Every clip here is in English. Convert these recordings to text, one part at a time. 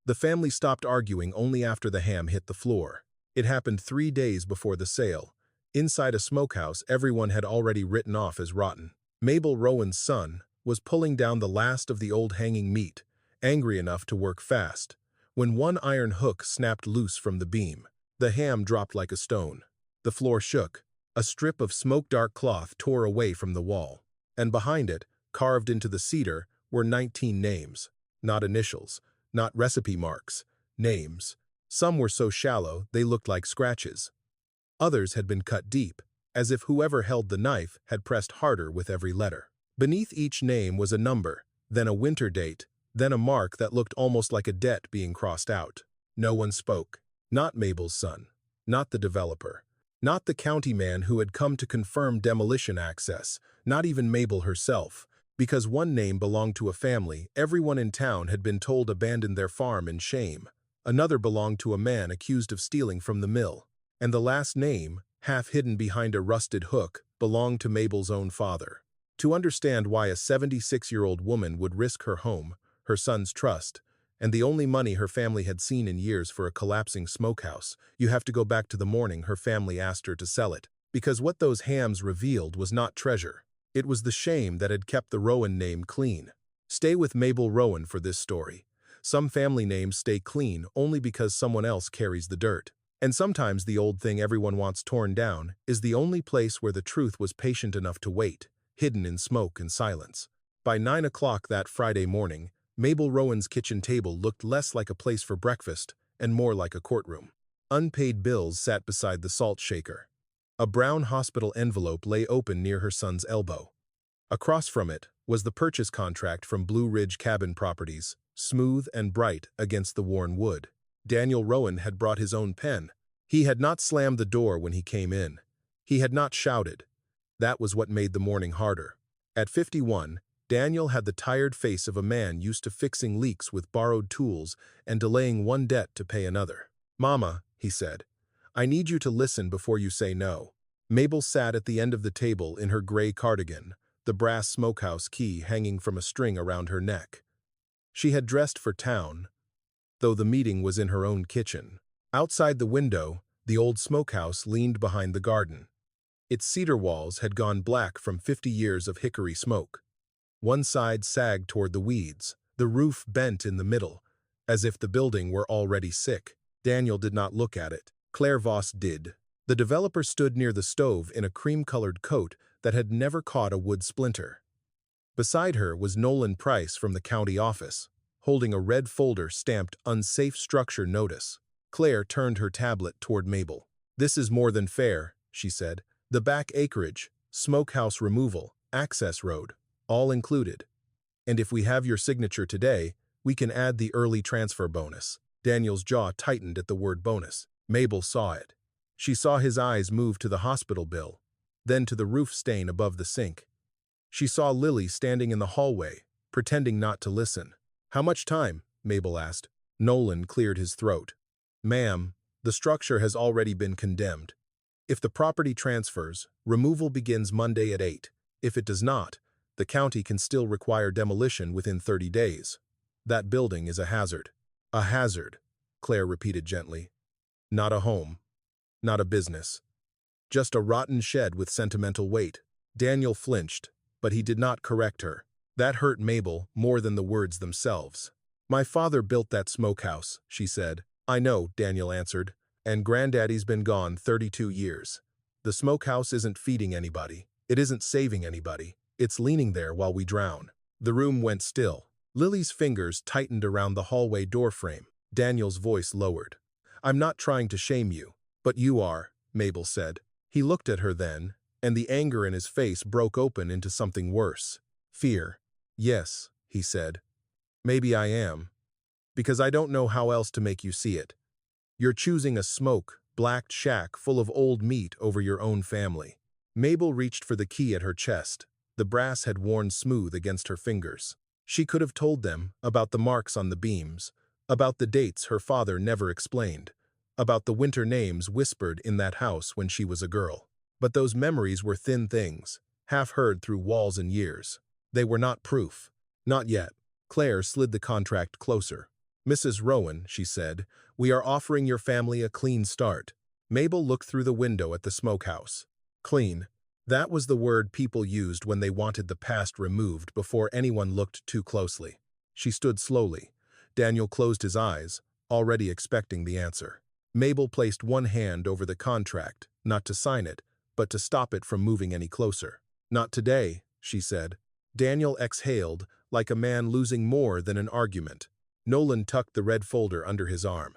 The family stopped arguing only after the ham hit the floor. It happened 3 days before the sale. Inside a smokehouse everyone had already written off as rotten. Mabel Rowan's son was pulling down the last of the old hanging meat, angry enough to work fast, when one iron hook snapped loose from the beam. The ham dropped like a stone. The floor shook. A strip of smoke-dark cloth tore away from the wall, and behind it, carved into the cedar, were 19 names. Not initials, not recipe marks, names. Some were so shallow they looked like scratches. Others had been cut deep, as if whoever held the knife had pressed harder with every letter. Beneath each name was a number, then a winter date, then a mark that looked almost like a debt being crossed out. No one spoke. Not Mabel's son. Not the developer. Not the county man who had come to confirm demolition access. Not even Mabel herself. Because one name belonged to a family, everyone in town had been told abandoned their farm in shame. Another belonged to a man accused of stealing from the mill. And the last name, half hidden behind a rusted hook, belonged to Mabel's own father. To understand why a 76-year-old woman would risk her home, her son's trust, and the only money her family had seen in years for a collapsing smokehouse, you have to go back to the morning her family asked her to sell it. Because what those hams revealed was not treasure. It was the shame that had kept the Rowan name clean. Stay with Mabel Rowan for this story. Some family names stay clean only because someone else carries the dirt. And sometimes the old thing everyone wants torn down is the only place where the truth was patient enough to wait, hidden in smoke and silence. By 9 o'clock that Friday morning, Mabel Rowan's kitchen table looked less like a place for breakfast and more like a courtroom. Unpaid bills sat beside the salt shaker. A brown hospital envelope lay open near her son's elbow. Across from it was the purchase contract from Blue Ridge Cabin Properties, smooth and bright against the worn wood. Daniel Rowan had brought his own pen. He had not slammed the door when he came in. He had not shouted. That was what made the morning harder. At 51, Daniel had the tired face of a man used to fixing leaks with borrowed tools and delaying one debt to pay another. "Mama," he said, "I need you to listen before you say no." Mabel sat at the end of the table in her gray cardigan, the brass smokehouse key hanging from a string around her neck. She had dressed for town, though the meeting was in her own kitchen. Outside the window, the old smokehouse leaned behind the garden. Its cedar walls had gone black from 50 years of hickory smoke. One side sagged toward the weeds, the roof bent in the middle, as if the building were already sick. Daniel did not look at it. Claire Voss did. The developer stood near the stove in a cream-colored coat that had never caught a wood splinter. Beside her was Nolan Price from the county office, holding a red folder stamped "Unsafe Structure Notice." Claire turned her tablet toward Mabel. "This is more than fair," she said. "The back acreage, smokehouse removal, access road, all included. And if we have your signature today, we can add the early transfer bonus." Daniel's jaw tightened at the word bonus. Mabel saw it. She saw his eyes move to the hospital bill, then to the roof stain above the sink. She saw Lily standing in the hallway, pretending not to listen. "How much time?" Mabel asked. Nolan cleared his throat. "Ma'am, the structure has already been condemned. If the property transfers, removal begins Monday at 8. If it does not, the county can still require demolition within 30 days. That building is a hazard." "A hazard," Claire repeated gently. "Not a home. Not a business. Just a rotten shed with sentimental weight." Daniel flinched, but he did not correct her. That hurt Mabel more than the words themselves. "My father built that smokehouse," she said. "I know," Daniel answered, "and Granddaddy's been gone 32 years. The smokehouse isn't feeding anybody. It isn't saving anybody. It's leaning there while we drown." The room went still. Lily's fingers tightened around the hallway doorframe. Daniel's voice lowered. "I'm not trying to shame you, but you are," Mabel said. He looked at her then, and the anger in his face broke open into something worse. "Fear. Yes," he said. "Maybe I am. Because I don't know how else to make you see it. You're choosing a smoke-blacked shack full of old meat over your own family." Mabel reached for the key at her chest. The brass had worn smooth against her fingers. She could have told them about the marks on the beams, about the dates her father never explained, about the winter names whispered in that house when she was a girl. But those memories were thin things, half heard through walls and years. They were not proof. Not yet. Claire slid the contract closer. "Mrs. Rowan," she said, "we are offering your family a clean start." Mabel looked through the window at the smokehouse. Clean. That was the word people used when they wanted the past removed before anyone looked too closely. She stood slowly. Daniel closed his eyes, already expecting the answer. Mabel placed one hand over the contract, not to sign it, but to stop it from moving any closer. "Not today," she said. Daniel exhaled, like a man losing more than an argument. Nolan tucked the red folder under his arm.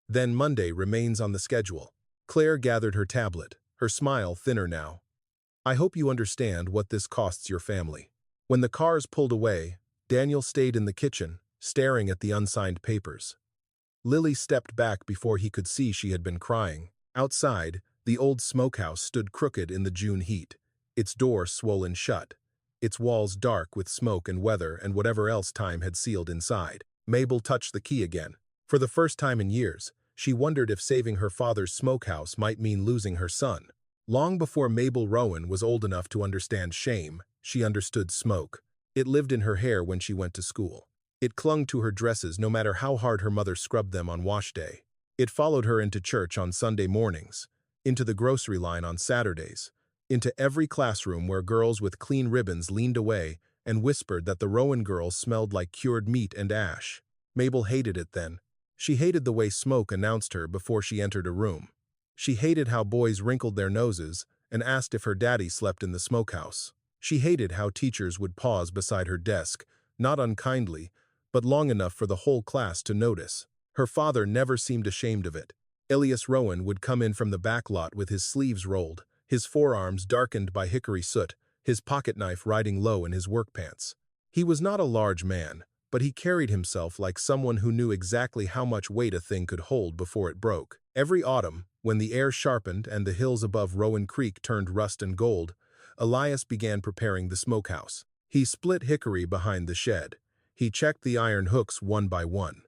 "Then Monday remains on the schedule." Claire gathered her tablet, her smile thinner now. "I hope you understand what this costs your family." When the cars pulled away, Daniel stayed in the kitchen, staring at the unsigned papers. Lily stepped back before he could see she had been crying. Outside, the old smokehouse stood crooked in the June heat, its door swollen shut, its walls dark with smoke and weather and whatever else time had sealed inside. Mabel touched the key again. For the first time in years, she wondered if saving her father's smokehouse might mean losing her son. Long before Mabel Rowan was old enough to understand shame, she understood smoke. It lived in her hair when she went to school. It clung to her dresses no matter how hard her mother scrubbed them on wash day. It followed her into church on Sunday mornings, into the grocery line on Saturdays, into every classroom where girls with clean ribbons leaned away and whispered that the Rowan girls smelled like cured meat and ash. Mabel hated it then. She hated the way smoke announced her before she entered a room. She hated how boys wrinkled their noses and asked if her daddy slept in the smokehouse. She hated how teachers would pause beside her desk, not unkindly, but long enough for the whole class to notice. Her father never seemed ashamed of it. Elias Rowan would come in from the back lot with his sleeves rolled, his forearms darkened by hickory soot, his pocket knife riding low in his work pants. He was not a large man, but he carried himself like someone who knew exactly how much weight a thing could hold before it broke. Every autumn, when the air sharpened and the hills above Rowan Creek turned rust and gold, Elias began preparing the smokehouse. He split hickory behind the shed. He checked the iron hooks one by one.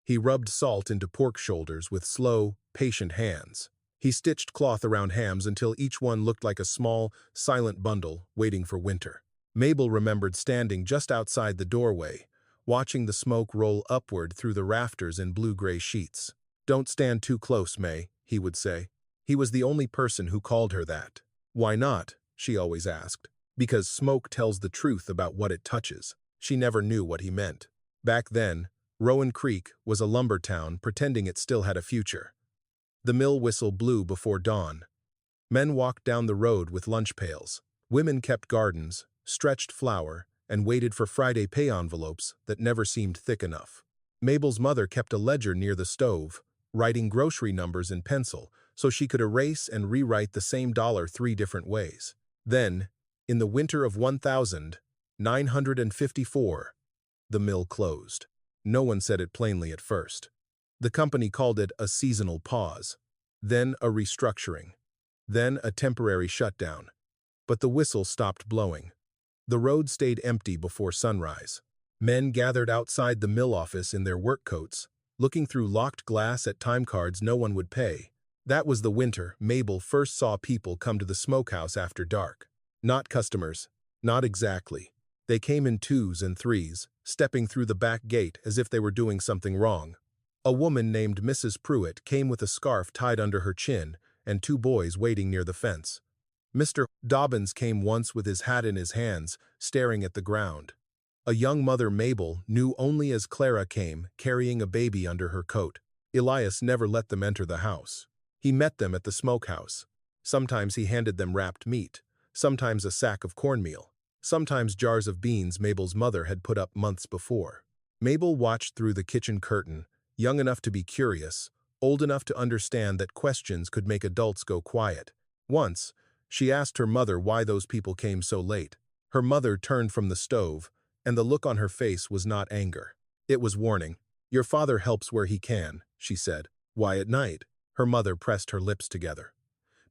He rubbed salt into pork shoulders with slow, patient hands. He stitched cloth around hams until each one looked like a small, silent bundle waiting for winter. Mabel remembered standing just outside the doorway, watching the smoke roll upward through the rafters in blue-gray sheets. "Don't stand too close, May," he would say. He was the only person who called her that. "Why not?" she always asked. "Because smoke tells the truth about what it touches." She never knew what he meant. Back then, Rowan Creek was a lumber town pretending it still had a future. The mill whistle blew before dawn. Men walked down the road with lunch pails. Women kept gardens, stretched flour, and waited for Friday pay envelopes that never seemed thick enough. Mabel's mother kept a ledger near the stove, writing grocery numbers in pencil so she could erase and rewrite the same dollar 3 different ways. Then, in the winter of 1954, the mill closed. No one said it plainly at first. The company called it a seasonal pause, then a restructuring, then a temporary shutdown. But the whistle stopped blowing. The road stayed empty before sunrise. Men gathered outside the mill office in their work coats, looking through locked glass at time cards no one would pay. That was the winter Mabel first saw people come to the smokehouse after dark. Not customers, not exactly. They came in 2s and 3s, stepping through the back gate as if they were doing something wrong. A woman named Mrs. Pruitt came with a scarf tied under her chin and 2 boys waiting near the fence. Mr. Dobbins came once with his hat in his hands, staring at the ground. A young mother Mabel knew only as Clara came, carrying a baby under her coat. Elias never let them enter the house. He met them at the smokehouse. Sometimes he handed them wrapped meat, sometimes a sack of cornmeal, sometimes jars of beans Mabel's mother had put up months before. Mabel watched through the kitchen curtain, young enough to be curious, old enough to understand that questions could make adults go quiet. Once, she asked her mother why those people came so late. Her mother turned from the stove, and the look on her face was not anger. It was warning. "Your father helps where he can," she said. "Why at night?" Her mother pressed her lips together.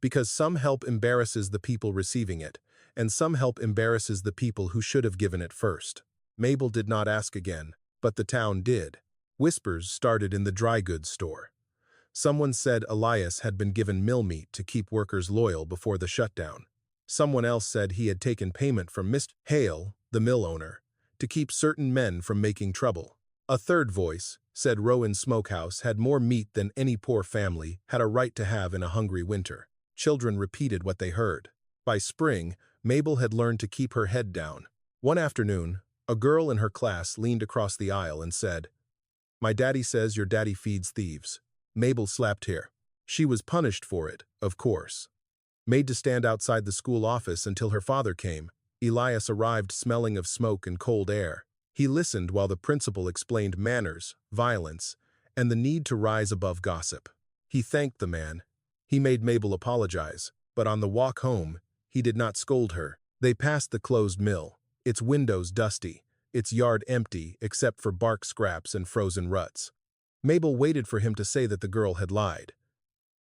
"Because some help embarrasses the people receiving it, and some help embarrasses the people who should have given it first." Mabel did not ask again, but the town did. Whispers started in the dry goods store. Someone said Elias had been given mill meat to keep workers loyal before the shutdown. Someone else said he had taken payment from Mr. Hale, the mill owner, to keep certain men from making trouble. A third voice, said Rowan's Smokehouse had more meat than any poor family had a right to have in a hungry winter. Children repeated what they heard. By spring, Mabel had learned to keep her head down. One afternoon, a girl in her class leaned across the aisle and said, "My daddy says your daddy feeds thieves." Mabel slapped her. She was punished for it, of course. Made to stand outside the school office until her father came, Elias arrived smelling of smoke and cold air. He listened while the principal explained manners, violence, and the need to rise above gossip. He thanked the man. He made Mabel apologize, but on the walk home, he did not scold her. They passed the closed mill, its windows dusty, its yard empty except for bark scraps and frozen ruts. Mabel waited for him to say that the girl had lied.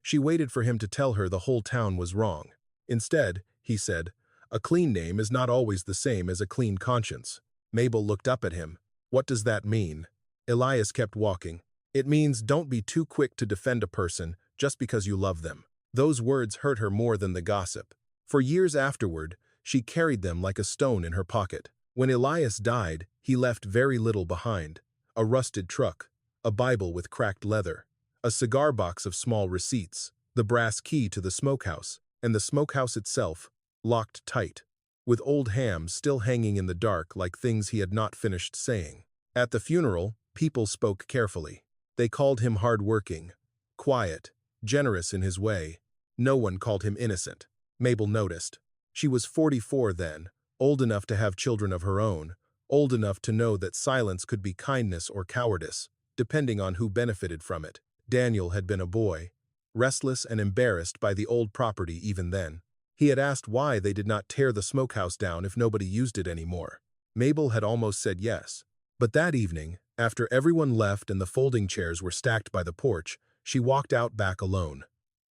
She waited for him to tell her the whole town was wrong. Instead, he said, "A clean name is not always the same as a clean conscience." Mabel looked up at him. "What does that mean?" Elias kept walking. "It means don't be too quick to defend a person just because you love them." Those words hurt her more than the gossip. For years afterward, she carried them like a stone in her pocket. When Elias died, he left very little behind: a rusted truck, a Bible with cracked leather, a cigar box of small receipts, the brass key to the smokehouse, and the smokehouse itself, locked tight, with old hams still hanging in the dark like things he had not finished saying. At the funeral, people spoke carefully. They called him hard-working, quiet, generous in his way. No one called him innocent. Mabel noticed. She was 44 then, old enough to have children of her own, old enough to know that silence could be kindness or cowardice, depending on who benefited from it. Daniel had been a boy, restless and embarrassed by the old property even then. He had asked why they did not tear the smokehouse down if nobody used it anymore. Mabel had almost said yes. But that evening, after everyone left and the folding chairs were stacked by the porch, she walked out back alone.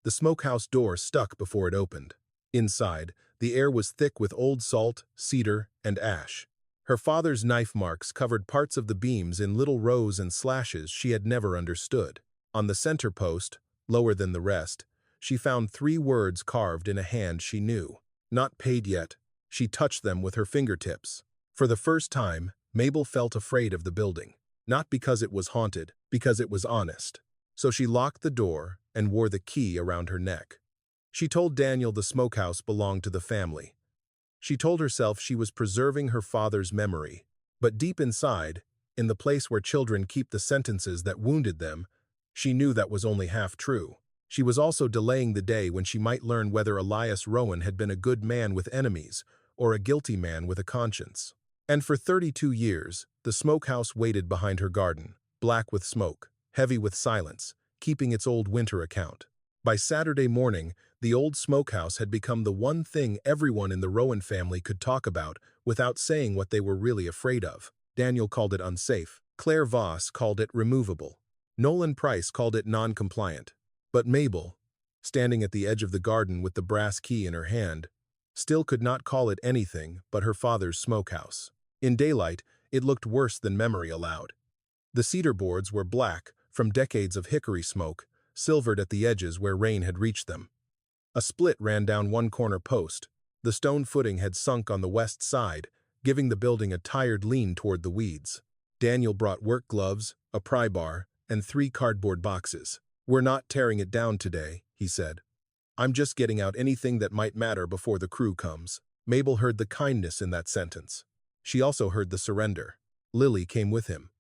The smokehouse door stuck before it opened. Inside, the air was thick with old salt, cedar, and ash. Her father's knife marks covered parts of the beams in little rows and slashes she had never understood. On the center post, lower than the rest, she found 3 words carved in a hand she knew. "Not paid yet." She touched them with her fingertips. For the first time, Mabel felt afraid of the building. Not because it was haunted, because it was honest. So she locked the door and wore the key around her neck. She told Daniel the smokehouse belonged to the family. She told herself she was preserving her father's memory. But deep inside, in the place where children keep the sentences that wounded them, she knew that was only half true. She was also delaying the day when she might learn whether Elias Rowan had been a good man with enemies or a guilty man with a conscience. And for 32 years, the smokehouse waited behind her garden, black with smoke, heavy with silence, keeping its old winter account. By Saturday morning, the old smokehouse had become the one thing everyone in the Rowan family could talk about without saying what they were really afraid of. Daniel called it unsafe. Claire Voss called it removable. Nolan Price called it non-compliant. But Mabel, standing at the edge of the garden with the brass key in her hand, still could not call it anything but her father's smokehouse. In daylight, it looked worse than memory allowed. The cedar boards were black from decades of hickory smoke, silvered at the edges where rain had reached them. A split ran down one corner post. The stone footing had sunk on the west side, giving the building a tired lean toward the weeds. Daniel brought work gloves, a pry bar, and 3 cardboard boxes. "We're not tearing it down today," he said. "I'm just getting out anything that might matter before the crew comes." Mabel heard the kindness in that sentence. She also heard the surrender. Lily came with him.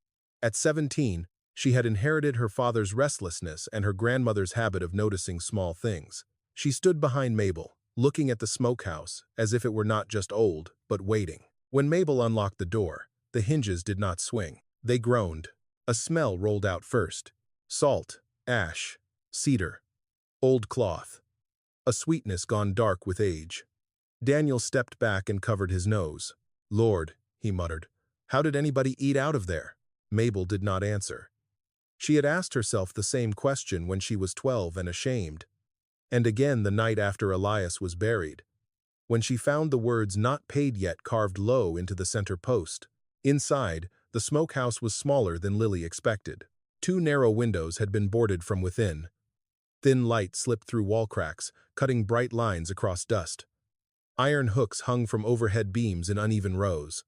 At 17, she had inherited her father's restlessness and her grandmother's habit of noticing small things. She stood behind Mabel, looking at the smokehouse as if it were not just old, but waiting. When Mabel unlocked the door, the hinges did not swing. They groaned. A smell rolled out first. Salt, ash, cedar, old cloth. A sweetness gone dark with age. Daniel stepped back and covered his nose. "Lord," he muttered, "how did anybody eat out of there?" Mabel did not answer. She had asked herself the same question when she was 12 and ashamed. And again the night after Elias was buried, when she found the words "not paid yet" carved low into the center post. Inside, the smokehouse was smaller than Lily expected. 2 narrow windows had been boarded from within. Thin light slipped through wall cracks, cutting bright lines across dust. Iron hooks hung from overhead beams in uneven rows.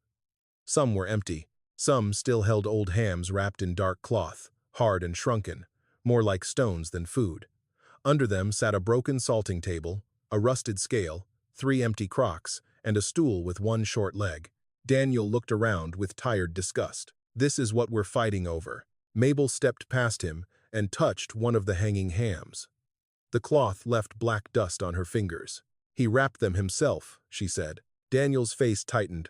Some were empty. Some still held old hams wrapped in dark cloth, hard and shrunken, more like stones than food. Under them sat a broken salting table, a rusted scale, 3 empty crocks, and a stool with one short leg. Daniel looked around with tired disgust. This is what we're fighting over. Mabel stepped past him and touched one of the hanging hams. The cloth left black dust on her fingers. He wrapped them himself, she said. Daniel's face tightened.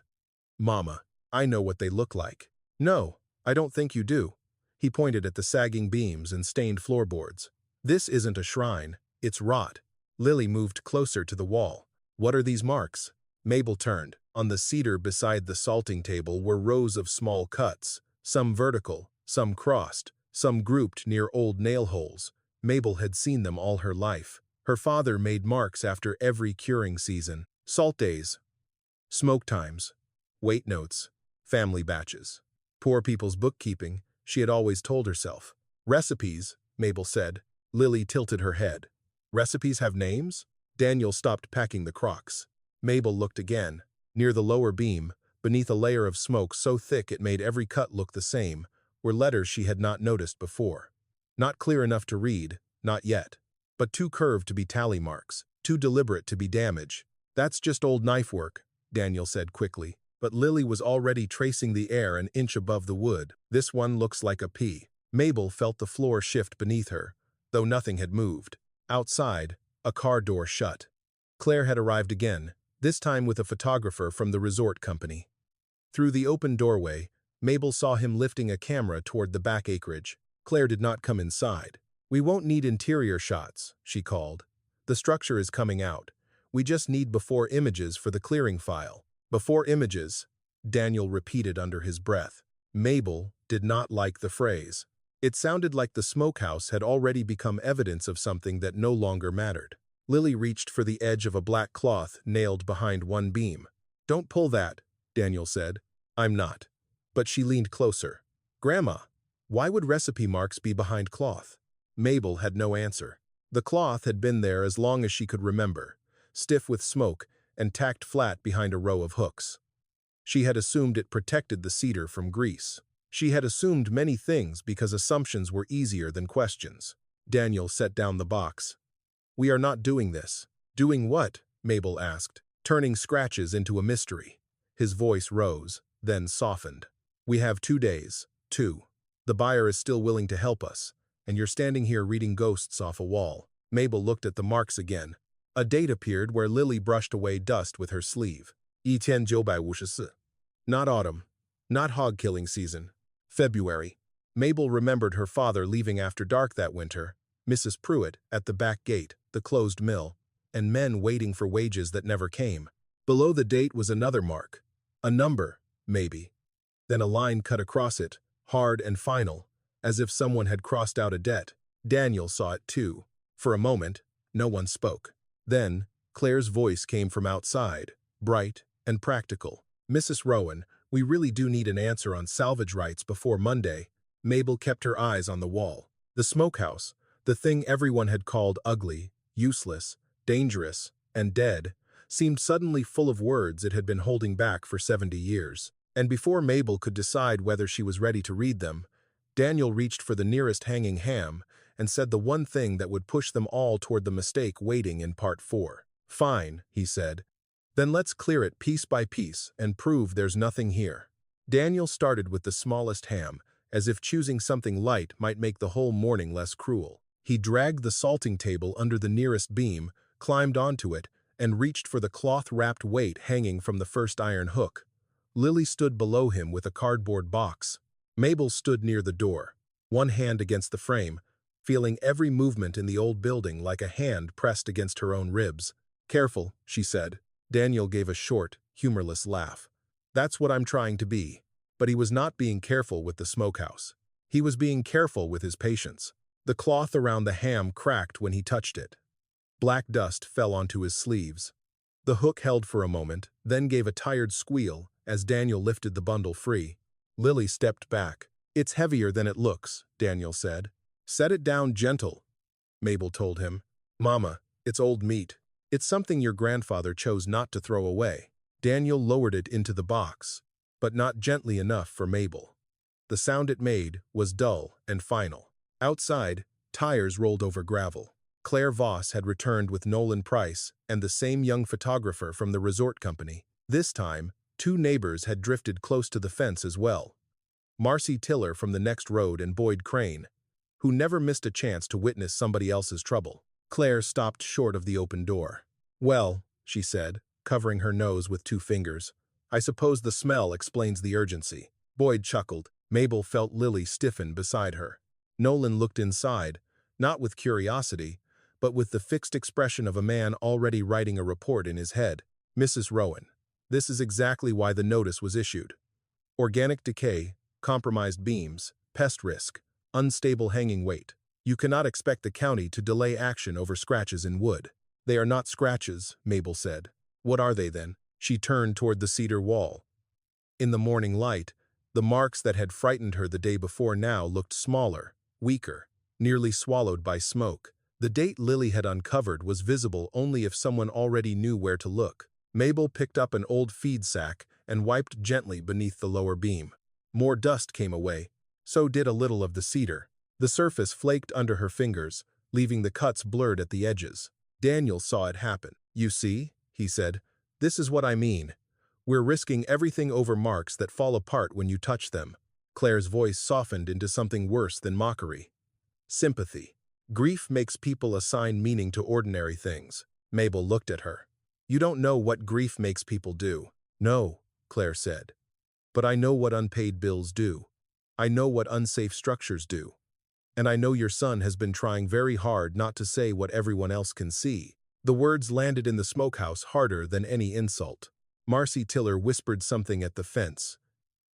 Mama, I know what they look like. No, I don't think you do. He pointed at the sagging beams and stained floorboards. This isn't a shrine, it's rot. Lily moved closer to the wall. What are these marks? Mabel turned. On the cedar beside the salting table were rows of small cuts, some vertical, some crossed, some grouped near old nail holes. Mabel had seen them all her life. Her father made marks after every curing season. Salt days, smoke times, weight notes, family batches. Poor people's bookkeeping, she had always told herself. Recipes, Mabel said. Lily tilted her head. Recipes have names? Daniel stopped packing the crocks. Mabel looked again. Near the lower beam, beneath a layer of smoke so thick it made every cut look the same, were letters she had not noticed before. Not clear enough to read, not yet. But too curved to be tally marks, too deliberate to be damage. That's just old knife work, Daniel said quickly. But Lily was already tracing the air an inch above the wood. This one looks like a P. Mabel felt the floor shift beneath her, though nothing had moved. Outside, a car door shut. Claire had arrived again, this time with a photographer from the resort company. Through the open doorway, Mabel saw him lifting a camera toward the back acreage. Claire did not come inside. We won't need interior shots, she called. The structure is coming out. We just need before images for the clearing file. Before images, Daniel repeated under his breath. Mabel did not like the phrase. It sounded like the smokehouse had already become evidence of something that no longer mattered. Lily reached for the edge of a black cloth nailed behind one beam. Don't pull that, Daniel said. I'm not. But she leaned closer. Grandma, why would recipe marks be behind cloth? Mabel had no answer. The cloth had been there as long as she could remember, stiff with smoke and tacked flat behind a row of hooks. She had assumed it protected the cedar from grease. She had assumed many things because assumptions were easier than questions. Daniel set down the box. We are not doing this. Doing what? Mabel asked, turning scratches into a mystery. His voice rose, then softened. We have 2 days. 2. The buyer is still willing to help us, and you're standing here reading ghosts off a wall. Mabel looked at the marks again. A date appeared where Lily brushed away dust with her sleeve. 1954. Not autumn. Not hog-killing season. February. Mabel remembered her father leaving after dark that winter, Mrs. Pruitt at the back gate, the closed mill, and men waiting for wages that never came. Below the date was another mark. A number, maybe. Then a line cut across it, hard and final, as if someone had crossed out a debt. Daniel saw it too. For a moment, no one spoke. Then, Claire's voice came from outside, bright and practical. Mrs. Rowan, we really do need an answer on salvage rights before Monday. Mabel kept her eyes on the wall. The smokehouse, the thing everyone had called ugly, useless, dangerous, and dead, seemed suddenly full of words it had been holding back for 70 years. And before Mabel could decide whether she was ready to read them, Daniel reached for the nearest hanging ham and said the one thing that would push them all toward the mistake waiting in part 4. Fine, he said. Then let's clear it piece by piece and prove there's nothing here. Daniel started with the smallest ham, as if choosing something light might make the whole morning less cruel. He dragged the salting table under the nearest beam, climbed onto it, and reached for the cloth-wrapped weight hanging from the first iron hook. Lily stood below him with a cardboard box. Mabel stood near the door, one hand against the frame, feeling every movement in the old building like a hand pressed against her own ribs. Careful, she said. Daniel gave a short, humorless laugh. That's what I'm trying to be. But he was not being careful with the smokehouse. He was being careful with his patience. The cloth around the ham cracked when he touched it. Black dust fell onto his sleeves. The hook held for a moment, then gave a tired squeal as Daniel lifted the bundle free. Lily stepped back. It's heavier than it looks, Daniel said. Set it down gentle, Mabel told him. Mama, it's old meat. It's something your grandfather chose not to throw away. Daniel lowered it into the box, but not gently enough for Mabel. The sound it made was dull and final. Outside, tires rolled over gravel. Claire Voss had returned with Nolan Price and the same young photographer from the resort company. This time, two neighbors had drifted close to the fence as well. Marcy Tiller from the next road and Boyd Crane, who never missed a chance to witness somebody else's trouble. Claire stopped short of the open door. "Well," she said, covering her nose with two fingers, "I suppose the smell explains the urgency." Boyd chuckled. Mabel felt Lily stiffen beside her. Nolan looked inside, not with curiosity, but with the fixed expression of a man already writing a report in his head. "Mrs. Rowan, this is exactly why the notice was issued. Organic decay, compromised beams, pest risk, unstable hanging weight. You cannot expect the county to delay action over scratches in wood." "They are not scratches," Mabel said. "What are they then?" She turned toward the cedar wall. In the morning light, the marks that had frightened her the day before now looked smaller, weaker, nearly swallowed by smoke. The date Lily had uncovered was visible only if someone already knew where to look. Mabel picked up an old feed sack and wiped gently beneath the lower beam. More dust came away. So did a little of the cedar. The surface flaked under her fingers, leaving the cuts blurred at the edges. Daniel saw it happen. "You see," he said, "this is what I mean. We're risking everything over marks that fall apart when you touch them." Claire's voice softened into something worse than mockery. "Sympathy. Grief makes people assign meaning to ordinary things." Mabel looked at her. "You don't know what grief makes people do." "No," Claire said. "But I know what unpaid bills do. I know what unsafe structures do. And I know your son has been trying very hard not to say what everyone else can see." The words landed in the smokehouse harder than any insult. Marcy Tiller whispered something at the fence.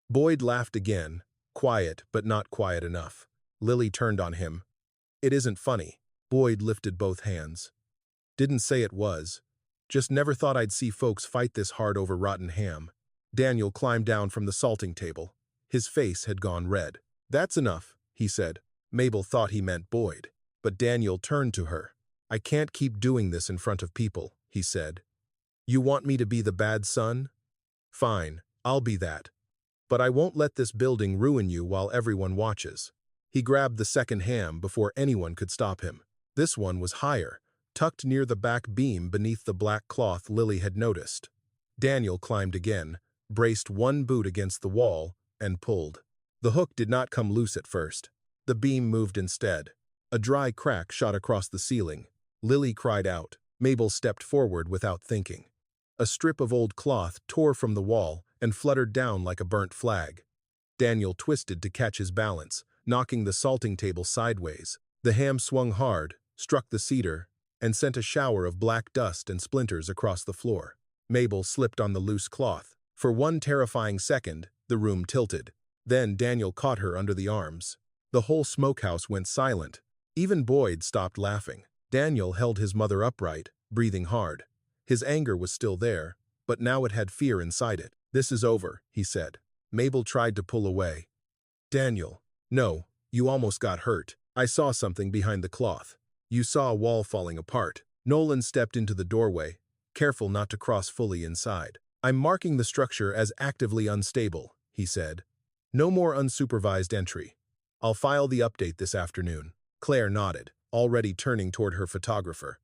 Boyd laughed again, quiet but not quiet enough. Lily turned on him. "It isn't funny." Boyd lifted both hands. "Didn't say it was. Just never thought I'd see folks fight this hard over rotten ham." Daniel climbed down from the salting table. His face had gone red. "That's enough," he said. Mabel thought he meant Boyd. But Daniel turned to her. "I can't keep doing this in front of people," he said. "You want me to be the bad son? Fine, I'll be that. But I won't let this building ruin you while everyone watches." He grabbed the second ham before anyone could stop him. This one was higher, tucked near the back beam beneath the black cloth Lily had noticed. Daniel climbed again, braced one boot against the wall, and pulled. The hook did not come loose at first. The beam moved instead. A dry crack shot across the ceiling. Lily cried out. Mabel stepped forward without thinking. A strip of old cloth tore from the wall and fluttered down like a burnt flag. Daniel twisted to catch his balance, knocking the salting table sideways. The ham swung hard, struck the cedar, and sent a shower of black dust and splinters across the floor. Mabel slipped on the loose cloth. For one terrifying second, the room tilted. Then Daniel caught her under the arms. The whole smokehouse went silent. Even Boyd stopped laughing. Daniel held his mother upright, breathing hard. His anger was still there, but now it had fear inside it. "This is over," he said. Mabel tried to pull away. "Daniel, no, you almost got hurt. I saw something behind the cloth. You saw a wall falling apart." Nolan stepped into the doorway, careful not to cross fully inside. "I'm marking the structure as actively unstable," he said. "No more unsupervised entry. I'll file the update this afternoon." Claire nodded, already turning toward her photographer.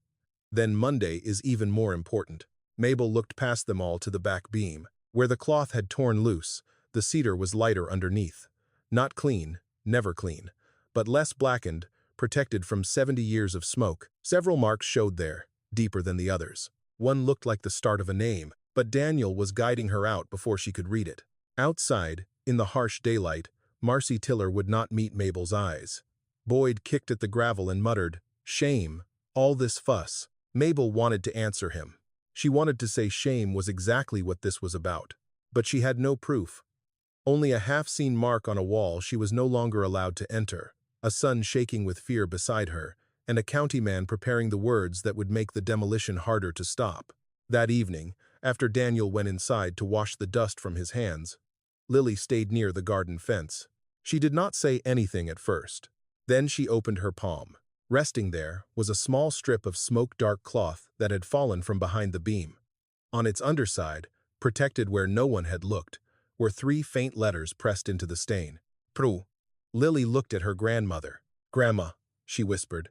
"Then Monday is even more important." Mabel looked past them all to the back beam. Where the cloth had torn loose, the cedar was lighter underneath. Not clean, never clean, but less blackened, protected from 70 years of smoke. Several marks showed there, deeper than the others. One looked like the start of a name, but Daniel was guiding her out before she could read it. Outside, in the harsh daylight, Marcy Tiller would not meet Mabel's eyes. Boyd kicked at the gravel and muttered, "Shame, all this fuss." Mabel wanted to answer him. She wanted to say shame was exactly what this was about. But she had no proof. Only a half-seen mark on a wall she was no longer allowed to enter, a son shaking with fear beside her, and a county man preparing the words that would make the demolition harder to stop. That evening, after Daniel went inside to wash the dust from his hands, Lily stayed near the garden fence. She did not say anything at first. Then she opened her palm. Resting there was a small strip of smoke-dark cloth that had fallen from behind the beam. On its underside, protected where no one had looked, were 3 faint letters pressed into the stain. Prue. Lily looked at her grandmother. Grandma, she whispered,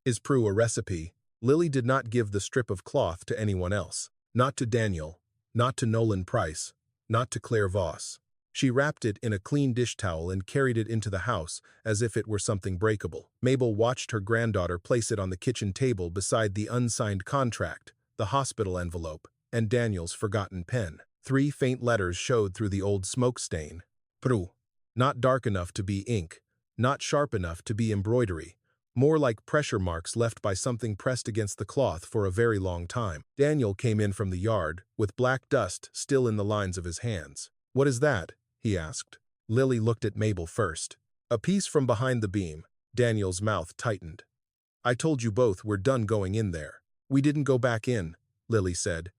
is Prue a recipe? Lily did not give the strip of cloth to anyone else. Not to Daniel, not to Nolan Price, not to Claire Voss. She wrapped it in a clean dish towel and carried it into the house as if it were something breakable. Mabel watched her granddaughter place it on the kitchen table beside the unsigned contract, the hospital envelope, and Daniel's forgotten pen. 3 faint letters showed through the old smoke stain. Prue. Not dark enough to be ink, not sharp enough to be embroidery, more like pressure marks left by something pressed against the cloth for a very long time. Daniel came in from the yard, with black dust still in the lines of his hands. What is that? He asked. Lily looked at Mabel first. A piece from behind the beam. Daniel's mouth tightened. I told you both we're done going in there. We didn't go back in, Lily said.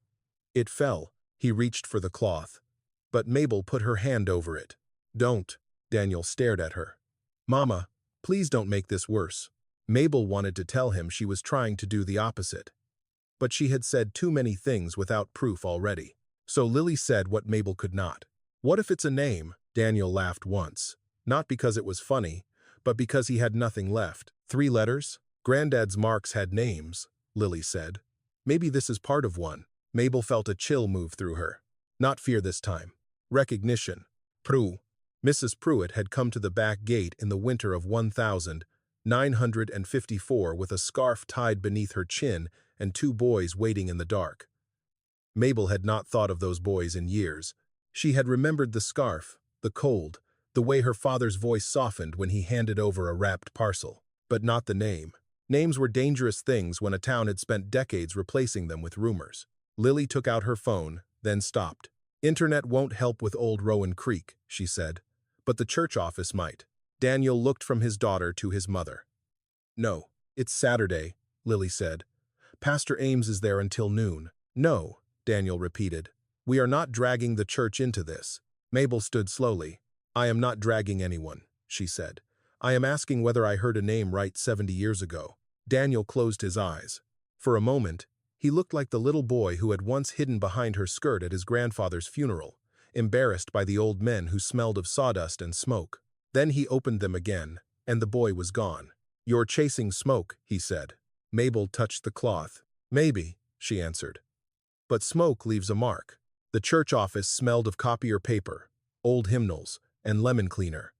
It fell. He reached for the cloth. But Mabel put her hand over it. Don't. Daniel stared at her. Mama, please don't make this worse. Mabel wanted to tell him she was trying to do the opposite. But she had said too many things without proof already. So Lily said what Mabel could not. What if it's a name? Daniel laughed once. Not because it was funny, but because he had nothing left. 3 letters? Granddad's marks had names, Lily said. Maybe this is part of one. Mabel felt a chill move through her. Not fear this time. Recognition. Prue. Mrs. Pruitt had come to the back gate in the winter of 1954 with a scarf tied beneath her chin and 2 boys waiting in the dark. Mabel had not thought of those boys in years. She had remembered the scarf, the cold, the way her father's voice softened when he handed over a wrapped parcel. But not the name. Names were dangerous things when a town had spent decades replacing them with rumors. Lily took out her phone, then stopped. Internet won't help with Old Rowan Creek, she said. But the church office might. Daniel looked from his daughter to his mother. No, it's Saturday, Lily said. Pastor Ames is there until noon. No, Daniel repeated. We are not dragging the church into this. Mabel stood slowly. I am not dragging anyone, she said. I am asking whether I heard a name right 70 years ago. Daniel closed his eyes. For a moment, he looked like the little boy who had once hidden behind her skirt at his grandfather's funeral, embarrassed by the old men who smelled of sawdust and smoke. Then he opened them again, and the boy was gone. You're chasing smoke, he said. Mabel touched the cloth. Maybe, she answered. But smoke leaves a mark. The church office smelled of copier paper, old hymnals, and lemon cleaner.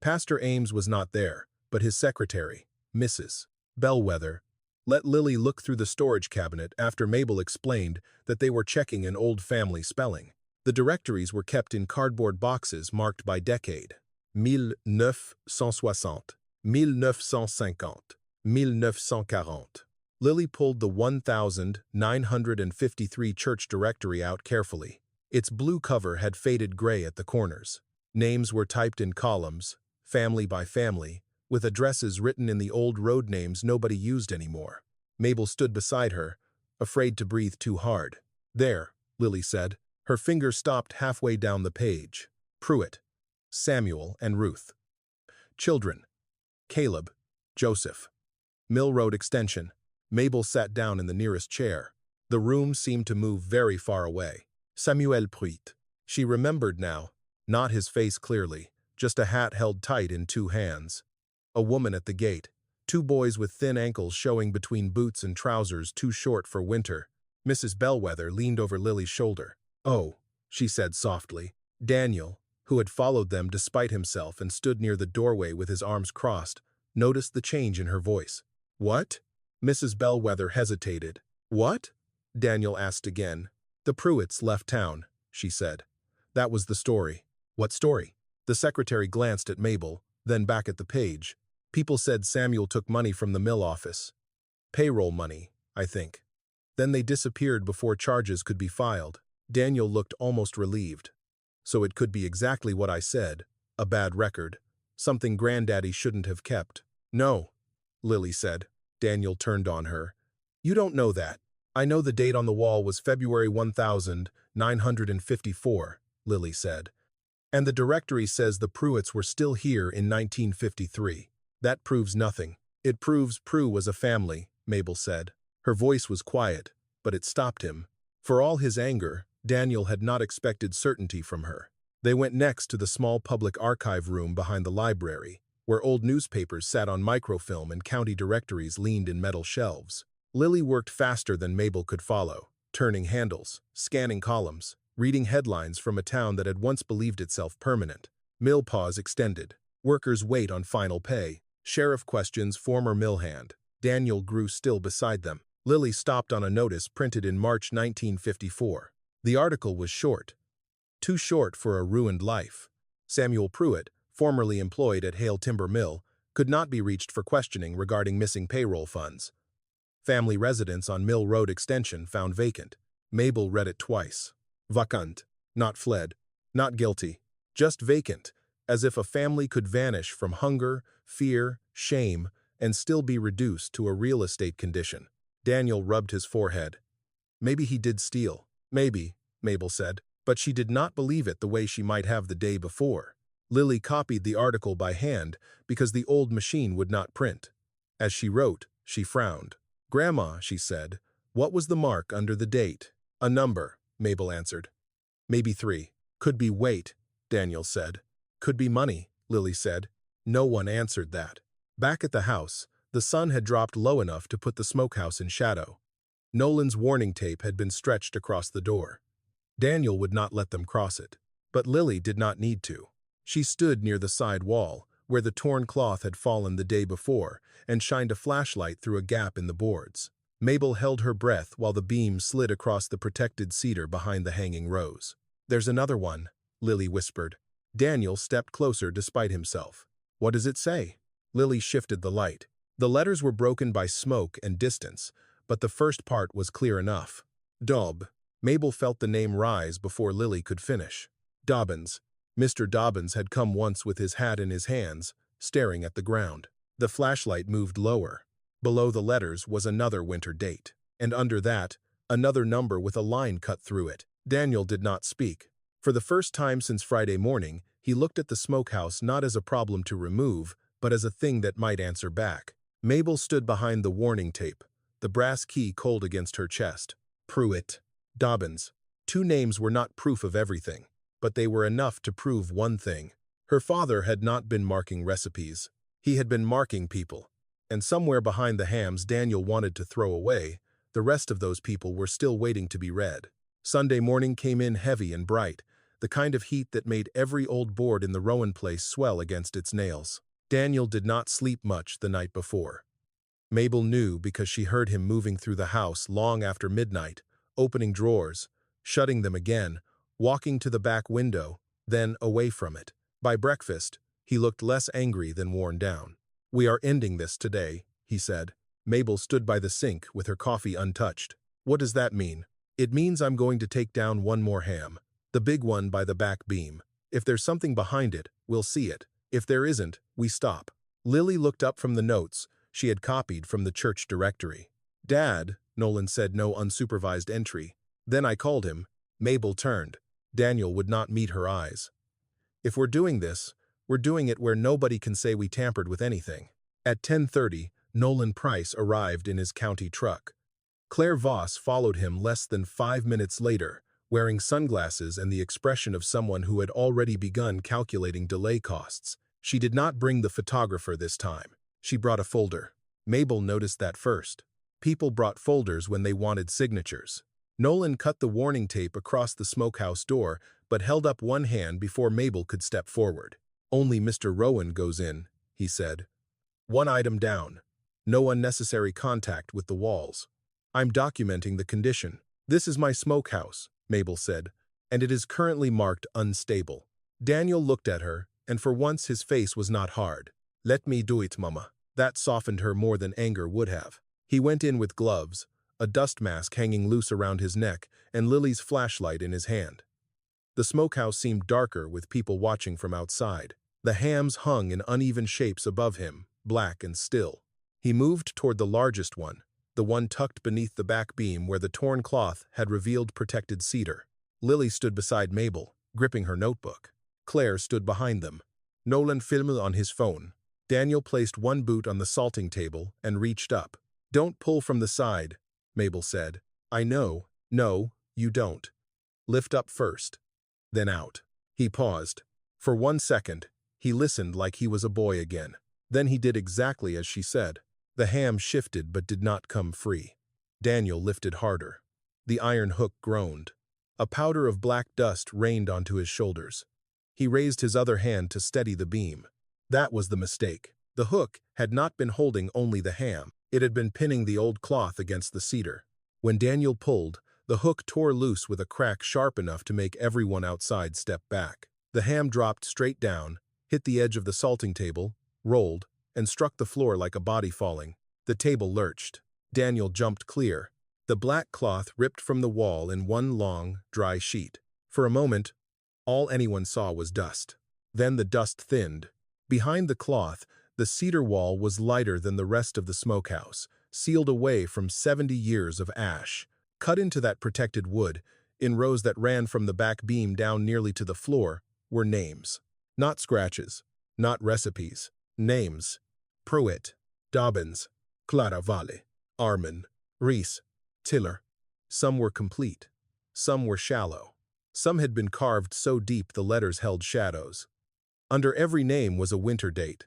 Pastor Ames was not there, but his secretary, Mrs. Bellwether, let Lily look through the storage cabinet after Mabel explained that they were checking an old family spelling. The directories were kept in cardboard boxes marked by decade. 1960, 1950, 1940. Lily pulled the 1953 church directory out carefully. Its blue cover had faded gray at the corners. Names were typed in columns, family by family, with addresses written in the old road names nobody used anymore. Mabel stood beside her, afraid to breathe too hard. There, Lily said. Her finger stopped halfway down the page. Pruitt, Samuel, and Ruth. Children. Caleb, Joseph. Mill Road Extension. Mabel sat down in the nearest chair. The room seemed to move very far away. Samuel Pruitt. She remembered now, not his face clearly, just a hat held tight in 2 hands. A woman at the gate. 2 boys with thin ankles showing between boots and trousers too short for winter. Mrs. Bellwether leaned over Lily's shoulder. Oh, she said softly. Daniel, who had followed them despite himself and stood near the doorway with his arms crossed, noticed the change in her voice. What? Mrs. Bellwether hesitated. What? Daniel asked again. The Pruitts left town, she said. That was the story. What story? The secretary glanced at Mabel, then back at the page. People said Samuel took money from the mill office. Payroll money, I think. Then they disappeared before charges could be filed. Daniel looked almost relieved. So it could be exactly what I said, a bad record, something Granddaddy shouldn't have kept. No, Lily said. Daniel turned on her. You don't know that. I know the date on the wall was February 1954, Lily said. And the directory says the Pruitts were still here in 1953. That proves nothing. It proves Prue was a family, Mabel said. Her voice was quiet, but it stopped him. For all his anger, Daniel had not expected certainty from her. They went next to the small public archive room behind the library, where old newspapers sat on microfilm and county directories leaned in metal shelves. Lily worked faster than Mabel could follow, turning handles, scanning columns, reading headlines from a town that had once believed itself permanent. Mill pause extended. Workers wait on final pay. Sheriff questions former mill hand. Daniel grew still beside them. Lily stopped on a notice printed in March 1954. The article was short. Too short for a ruined life. Samuel Pruitt, formerly employed at Hale Timber Mill, could not be reached for questioning regarding missing payroll funds. Family residence on Mill Road Extension found vacant. Mabel read it twice. Vacant. Not fled. Not guilty. Just vacant, as if a family could vanish from hunger, fear, shame, and still be reduced to a real estate condition. Daniel rubbed his forehead. Maybe he did steal. Maybe, Mabel said, but she did not believe it the way she might have the day before. Lily copied the article by hand because the old machine would not print. As she wrote, she frowned. "Grandma," she said, "what was the mark under the date?" "A number," Mabel answered. "Maybe 3. Could be weight," Daniel said. "Could be money," Lily said. No one answered that. Back at the house, the sun had dropped low enough to put the smokehouse in shadow. Nolan's warning tape had been stretched across the door. Daniel would not let them cross it, but Lily did not need to. She stood near the side wall, where the torn cloth had fallen the day before, and shined a flashlight through a gap in the boards. Mabel held her breath while the beam slid across the protected cedar behind the hanging rows. "There's another one," Lily whispered. Daniel stepped closer despite himself. "What does it say?" Lily shifted the light. The letters were broken by smoke and distance, but the first part was clear enough. Dobb. Mabel felt the name rise before Lily could finish. Dobbins. Mr. Dobbins had come once with his hat in his hands, staring at the ground. The flashlight moved lower. Below the letters was another winter date, and under that, another number with a line cut through it. Daniel did not speak. For the first time since Friday morning, he looked at the smokehouse not as a problem to remove, but as a thing that might answer back. Mabel stood behind the warning tape, the brass key cold against her chest. Pruitt. Dobbins. 2 names were not proof of everything, but they were enough to prove one thing. Her father had not been marking recipes. He had been marking people. And somewhere behind the hams Daniel wanted to throw away, the rest of those people were still waiting to be read. Sunday morning came in heavy and bright, the kind of heat that made every old board in the Rowan place swell against its nails. Daniel did not sleep much the night before. Mabel knew because she heard him moving through the house long after midnight, opening drawers, shutting them again, walking to the back window, then away from it. By breakfast, he looked less angry than worn down. "We are ending this today," he said. Mabel stood by the sink with her coffee untouched. "What does that mean?" "It means I'm going to take down one more ham. The big one by the back beam. If there's something behind it, we'll see it. If there isn't, we stop." Lily looked up from the notes she had copied from the church directory. "Dad," Nolan said, no unsupervised entry. "Then I called him." Mabel turned. Daniel would not meet her eyes. "If we're doing this, we're doing it where nobody can say we tampered with anything." At 10:30, Nolan Price arrived in his county truck. Claire Voss followed him less than 5 minutes later, wearing sunglasses and the expression of someone who had already begun calculating delay costs. She did not bring the photographer this time. She brought a folder. Mabel noticed that first. People brought folders when they wanted signatures. Nolan cut the warning tape across the smokehouse door, but held up one hand before Mabel could step forward. "Only Mr. Rowan goes in," he said. "One item down. No unnecessary contact with the walls. I'm documenting the condition. This is my smokehouse," Mabel said, "and it is currently marked unstable." Daniel looked at her, and for once his face was not hard. "Let me do it, Mama." That softened her more than anger would have. He went in with gloves, a dust mask hanging loose around his neck, and Lily's flashlight in his hand. The smokehouse seemed darker with people watching from outside. The hams hung in uneven shapes above him, black and still. He moved toward the largest one, the one tucked beneath the back beam where the torn cloth had revealed protected cedar. Lily stood beside Mabel, gripping her notebook. Claire stood behind them. Nolan filmed on his phone. Daniel placed one boot on the salting table and reached up. "Don't pull from the side," Mabel said. "I know." "No, you don't. Lift up first, then out." He paused. For 1 second, he listened like he was a boy again. Then he did exactly as she said. The ham shifted but did not come free. Daniel lifted harder. The iron hook groaned. A powder of black dust rained onto his shoulders. He raised his other hand to steady the beam. That was the mistake. The hook had not been holding only the ham. It had been pinning the old cloth against the cedar. When Daniel pulled, the hook tore loose with a crack sharp enough to make everyone outside step back. The ham dropped straight down, hit the edge of the salting table, rolled, and struck the floor like a body falling. The table lurched. Daniel jumped clear. The black cloth ripped from the wall in one long, dry sheet. For a moment, all anyone saw was dust. Then the dust thinned. Behind the cloth, the cedar wall was lighter than the rest of the smokehouse, sealed away from 70 years of ash. Cut into that protected wood, in rows that ran from the back beam down nearly to the floor, were names. Not scratches, not recipes. Names. Pruitt, Dobbins, Clara Valle, Armin, Reese, Tiller. Some were complete. Some were shallow. Some had been carved so deep the letters held shadows. Under every name was a winter date.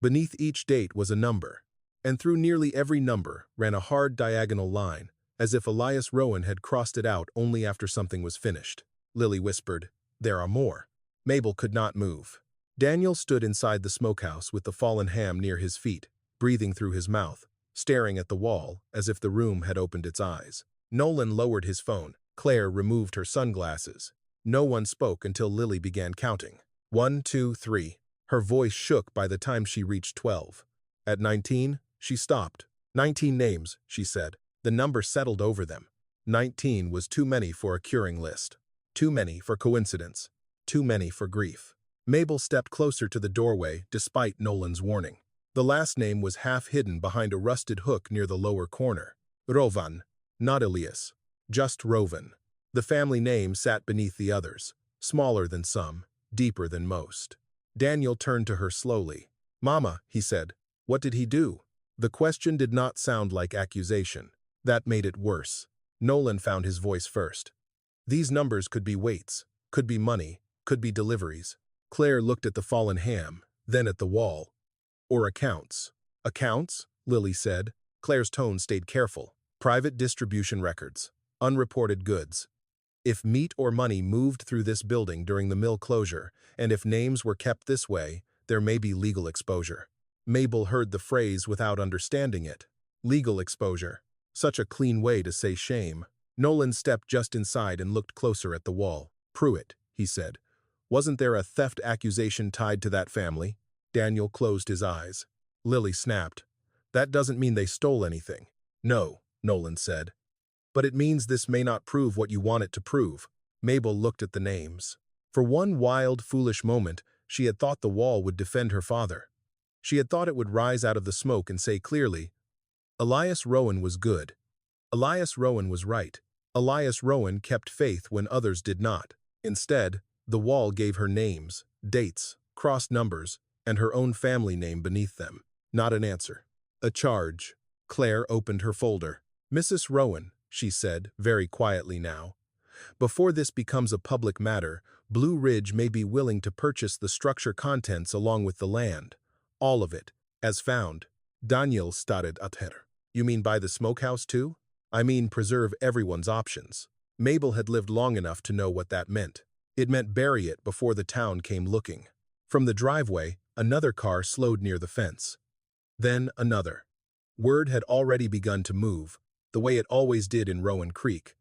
Beneath each date was a number, and through nearly every number ran a hard diagonal line, as if Elias Rowan had crossed it out only after something was finished. Lily whispered, "There are more." Mabel could not move. Daniel stood inside the smokehouse with the fallen ham near his feet, breathing through his mouth, staring at the wall as if the room had opened its eyes. Nolan lowered his phone. Claire removed her sunglasses. No one spoke until Lily began counting. 1, 2, 3. Her voice shook by the time she reached 12. At 19, she stopped. 19 names, she said. The number settled over them. 19 was too many for a curing list. Too many for coincidence. Too many for grief. Mabel stepped closer to the doorway despite Nolan's warning. The last name was half hidden behind a rusted hook near the lower corner. Rovan, not Elias. Just Rovan. The family name sat beneath the others, smaller than some, deeper than most. Daniel turned to her slowly. "Mama," he said, "what did he do?" The question did not sound like accusation. That made it worse. Nolan found his voice first. These numbers could be weights, could be money, could be deliveries. Claire looked at the fallen ham, then at the wall. Or accounts. "Accounts?" Lily said. Claire's tone stayed careful. "Private distribution records. Unreported goods. If meat or money moved through this building during the mill closure, and if names were kept this way, there may be legal exposure." Mabel heard the phrase without understanding it. Legal exposure. Such a clean way to say shame. Nolan stepped just inside and looked closer at the wall. "Pruitt," he said. "Wasn't there a theft accusation tied to that family?" Daniel closed his eyes. Lily snapped. "That doesn't mean they stole anything." "No," Nolan said. "But it means this may not prove what you want it to prove." Mabel looked at the names. For one wild, foolish moment, she had thought the wall would defend her father. She had thought it would rise out of the smoke and say clearly, Elias Rowan was good. Elias Rowan was right. Elias Rowan kept faith when others did not. Instead, the wall gave her names, dates, crossed numbers, and her own family name beneath them. Not an answer. A charge. Claire opened her folder. "Mrs. Rowan," she said, very quietly now, "before this becomes a public matter, Blue Ridge may be willing to purchase the structure contents along with the land. All of it, as found." Daniel started at her. "You mean buy the smokehouse too?" "I mean preserve everyone's options." Mabel had lived long enough to know what that meant. It meant bury it before the town came looking. From the driveway, another car slowed near the fence. Then another. Word had already begun to move, the way it always did in Rowan Creek,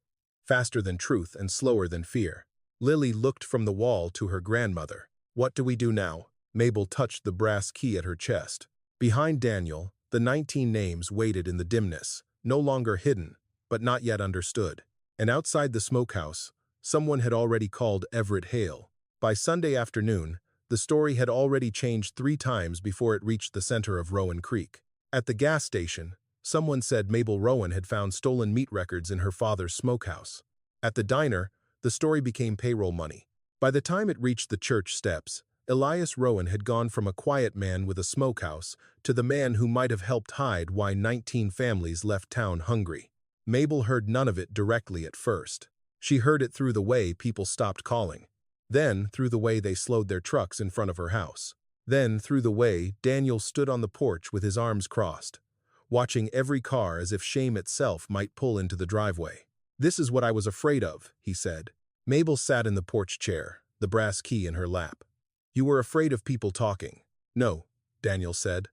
faster than truth and slower than fear. Lily looked from the wall to her grandmother. "What do we do now?" Mabel touched the brass key at her chest. Behind Daniel, the 19 names waited in the dimness, no longer hidden, but not yet understood. And outside the smokehouse, someone had already called Everett Hale. By Sunday afternoon, the story had already changed 3 times before it reached the center of Rowan Creek. At the gas station, someone said Mabel Rowan had found stolen meat records in her father's smokehouse. At the diner, the story became payroll money. By the time it reached the church steps, Elias Rowan had gone from a quiet man with a smokehouse to the man who might have helped hide why 19 families left town hungry. Mabel heard none of it directly at first. She heard it through the way people stopped calling. Then, through the way they slowed their trucks in front of her house. Then, through the way, Daniel stood on the porch with his arms crossed, watching every car as if shame itself might pull into the driveway. "This is what I was afraid of," he said. Mabel sat in the porch chair, the brass key in her lap. "You were afraid of people talking." "No," Daniel said.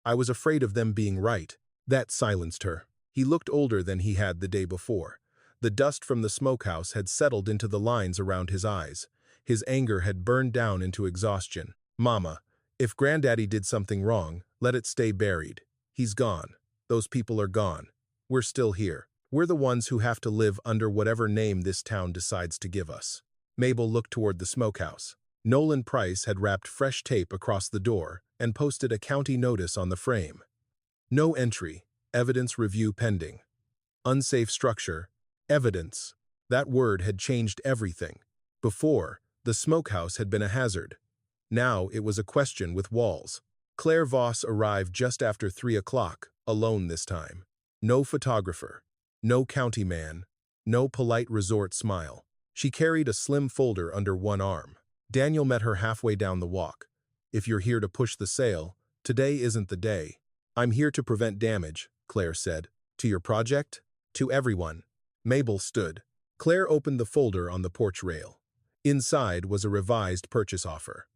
"I was afraid of them being right." That silenced her. He looked older than he had the day before. The dust from the smokehouse had settled into the lines around his eyes. His anger had burned down into exhaustion. "Mama, if Granddaddy did something wrong, let it stay buried. He's gone. Those people are gone. We're still here. We're the ones who have to live under whatever name this town decides to give us." Mabel looked toward the smokehouse. Nolan Price had wrapped fresh tape across the door and posted a county notice on the frame. "No entry. Evidence review pending." Unsafe structure. Evidence. That word had changed everything. Before, the smokehouse had been a hazard. Now it was a question with walls. Claire Voss arrived just after 3 o'clock, alone this time. No photographer. No county man. No polite resort smile. She carried a slim folder under one arm. Daniel met her halfway down the walk. "If you're here to push the sale, today isn't the day." "I'm here to prevent damage," Claire said. "To your project?" "To everyone." Mabel stood. Claire opened the folder on the porch rail. Inside was a revised purchase offer.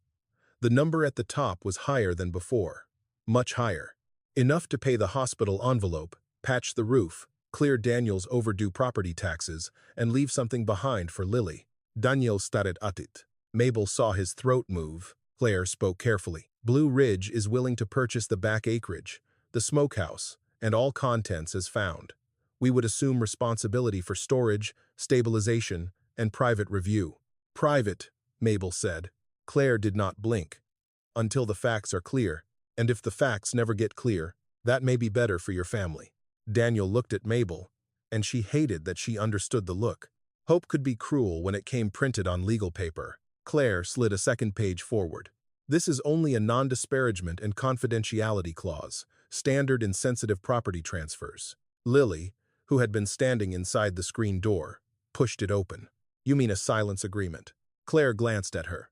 The number at the top was higher than before. Much higher. Enough to pay the hospital envelope, patch the roof, clear Daniel's overdue property taxes, and leave something behind for Lily. Daniel stared at it. Mabel saw his throat move. Claire spoke carefully. "Blue Ridge is willing to purchase the back acreage, the smokehouse, and all contents as found. We would assume responsibility for storage, stabilization, and private review." "Private," Mabel said. Claire did not blink. "Until the facts are clear, and if the facts never get clear, that may be better for your family." Daniel looked at Mabel, and she hated that she understood the look. Hope could be cruel when it came printed on legal paper. Claire slid a second page forward. "This is only a non-disparagement and confidentiality clause, standard in sensitive property transfers." Lily, who had been standing inside the screen door, pushed it open. "You mean a silence agreement?" Claire glanced at her.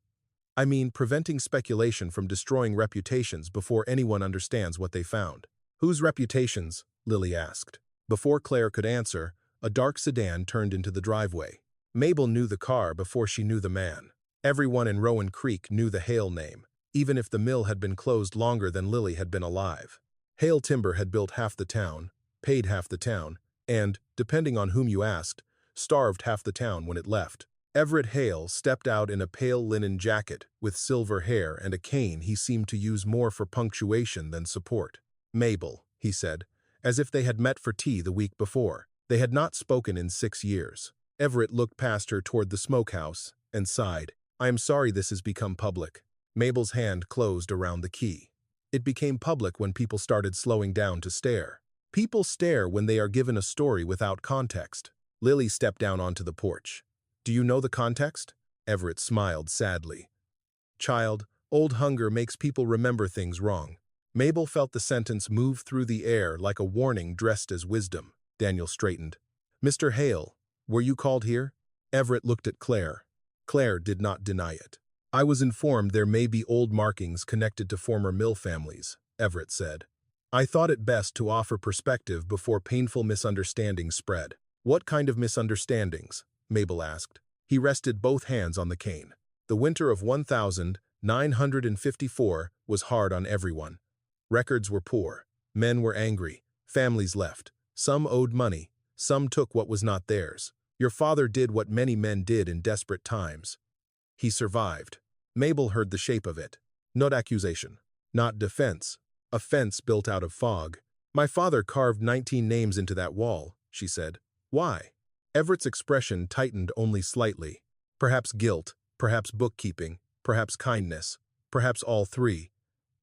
"I mean preventing speculation from destroying reputations before anyone understands what they found." "Whose reputations?" Lily asked. Before Claire could answer, a dark sedan turned into the driveway. Mabel knew the car before she knew the man. Everyone in Rowan Creek knew the Hale name, even if the mill had been closed longer than Lily had been alive. Hale Timber had built half the town, paid half the town, and, depending on whom you asked, starved half the town when it left. Everett Hale stepped out in a pale linen jacket with silver hair and a cane he seemed to use more for punctuation than support. "Mabel," he said, as if they had met for tea the week before. They had not spoken in 6 years. Everett looked past her toward the smokehouse and sighed. "I am sorry this has become public." Mabel's hand closed around the key. "It became public when people started slowing down to stare. People stare when they are given a story without context." Lily stepped down onto the porch. "Do you know the context?" Everett smiled sadly. "Child, old hunger makes people remember things wrong." Mabel felt the sentence move through the air like a warning dressed as wisdom. Daniel straightened. "Mr. Hale, were you called here?" Everett looked at Claire. Claire did not deny it. "I was informed there may be old markings connected to former mill families," Everett said. "I thought it best to offer perspective before painful misunderstandings spread." "What kind of misunderstandings?" Mabel asked. He rested both hands on the cane. "The winter of 1954 was hard on everyone. Records were poor. Men were angry. Families left. Some owed money. Some took what was not theirs. Your father did what many men did in desperate times. He survived." Mabel heard the shape of it. Not accusation. Not defense. A fence built out of fog. "My father carved 19 names into that wall," she said. "Why?" Everett's expression tightened only slightly. Perhaps guilt, perhaps bookkeeping, perhaps kindness, perhaps all three.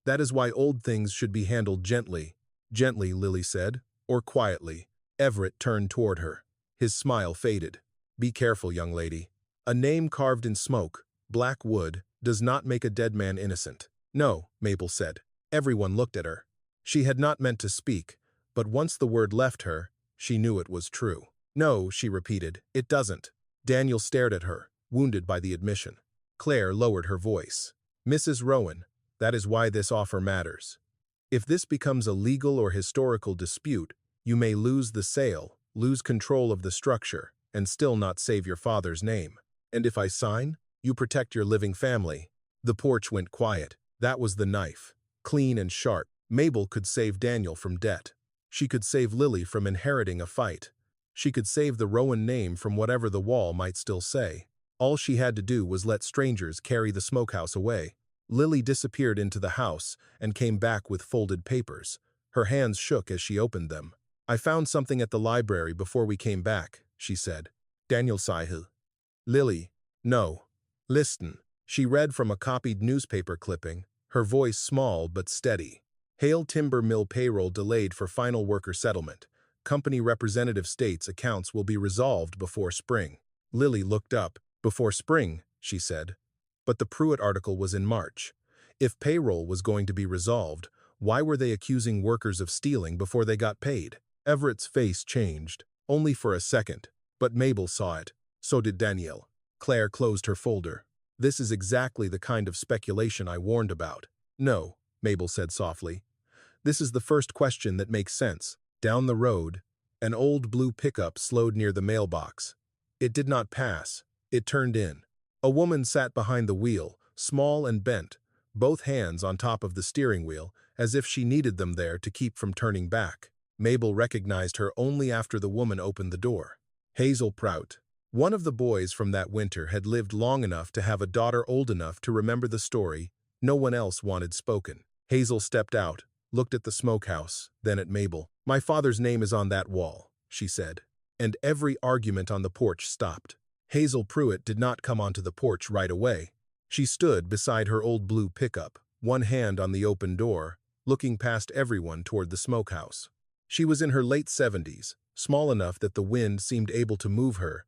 "That is why old things should be handled gently." "Gently," Lily said, "or quietly." Everett turned toward her. His smile faded. "Be careful, young lady. A name carved in smoke, Blackwood, does not make a dead man innocent." "No," Mabel said. Everyone looked at her. She had not meant to speak, but once the word left her, she knew it was true. "No," she repeated, "it doesn't." Daniel stared at her, wounded by the admission. Claire lowered her voice. Mrs. Rowan, that is why this offer matters. If this becomes a legal or historical dispute, you may lose the sale, lose control of the structure, and still not save your father's name. And if I sign, you protect your living family. The porch went quiet. That was the knife. Clean and sharp. Mabel could save Daniel from debt. She could save Lily from inheriting a fight. She could save the Rowan name from whatever the wall might still say. All she had to do was let strangers carry the smokehouse away. Lily disappeared into the house and came back with folded papers. Her hands shook as she opened them. I found something at the library before we came back, she said. Daniel Sahil. Lily. No. Listen. She read from a copied newspaper clipping, her voice small but steady. Hale Timber Mill payroll delayed for final worker settlement. Company representative states accounts will be resolved before spring. Lily looked up. Before spring, she said. But the Pruitt article was in March. If payroll was going to be resolved, why were they accusing workers of stealing before they got paid? Everett's face changed, only for a second, but Mabel saw it. So did Danielle. Claire closed her folder. This is exactly the kind of speculation I warned about. No, Mabel said softly. This is the first question that makes sense. Down the road, an old blue pickup slowed near the mailbox. It did not pass. It turned in. A woman sat behind the wheel, small and bent, both hands on top of the steering wheel, as if she needed them there to keep from turning back. Mabel recognized her only after the woman opened the door. Hazel Prout. One of the boys from that winter had lived long enough to have a daughter old enough to remember the story no one else wanted spoken. Hazel stepped out, looked at the smokehouse, then at Mabel. My father's name is on that wall, she said, and every argument on the porch stopped. Hazel Pruitt did not come onto the porch right away. She stood beside her old blue pickup, one hand on the open door, looking past everyone toward the smokehouse. She was in her late 70s, small enough that the wind seemed able to move her,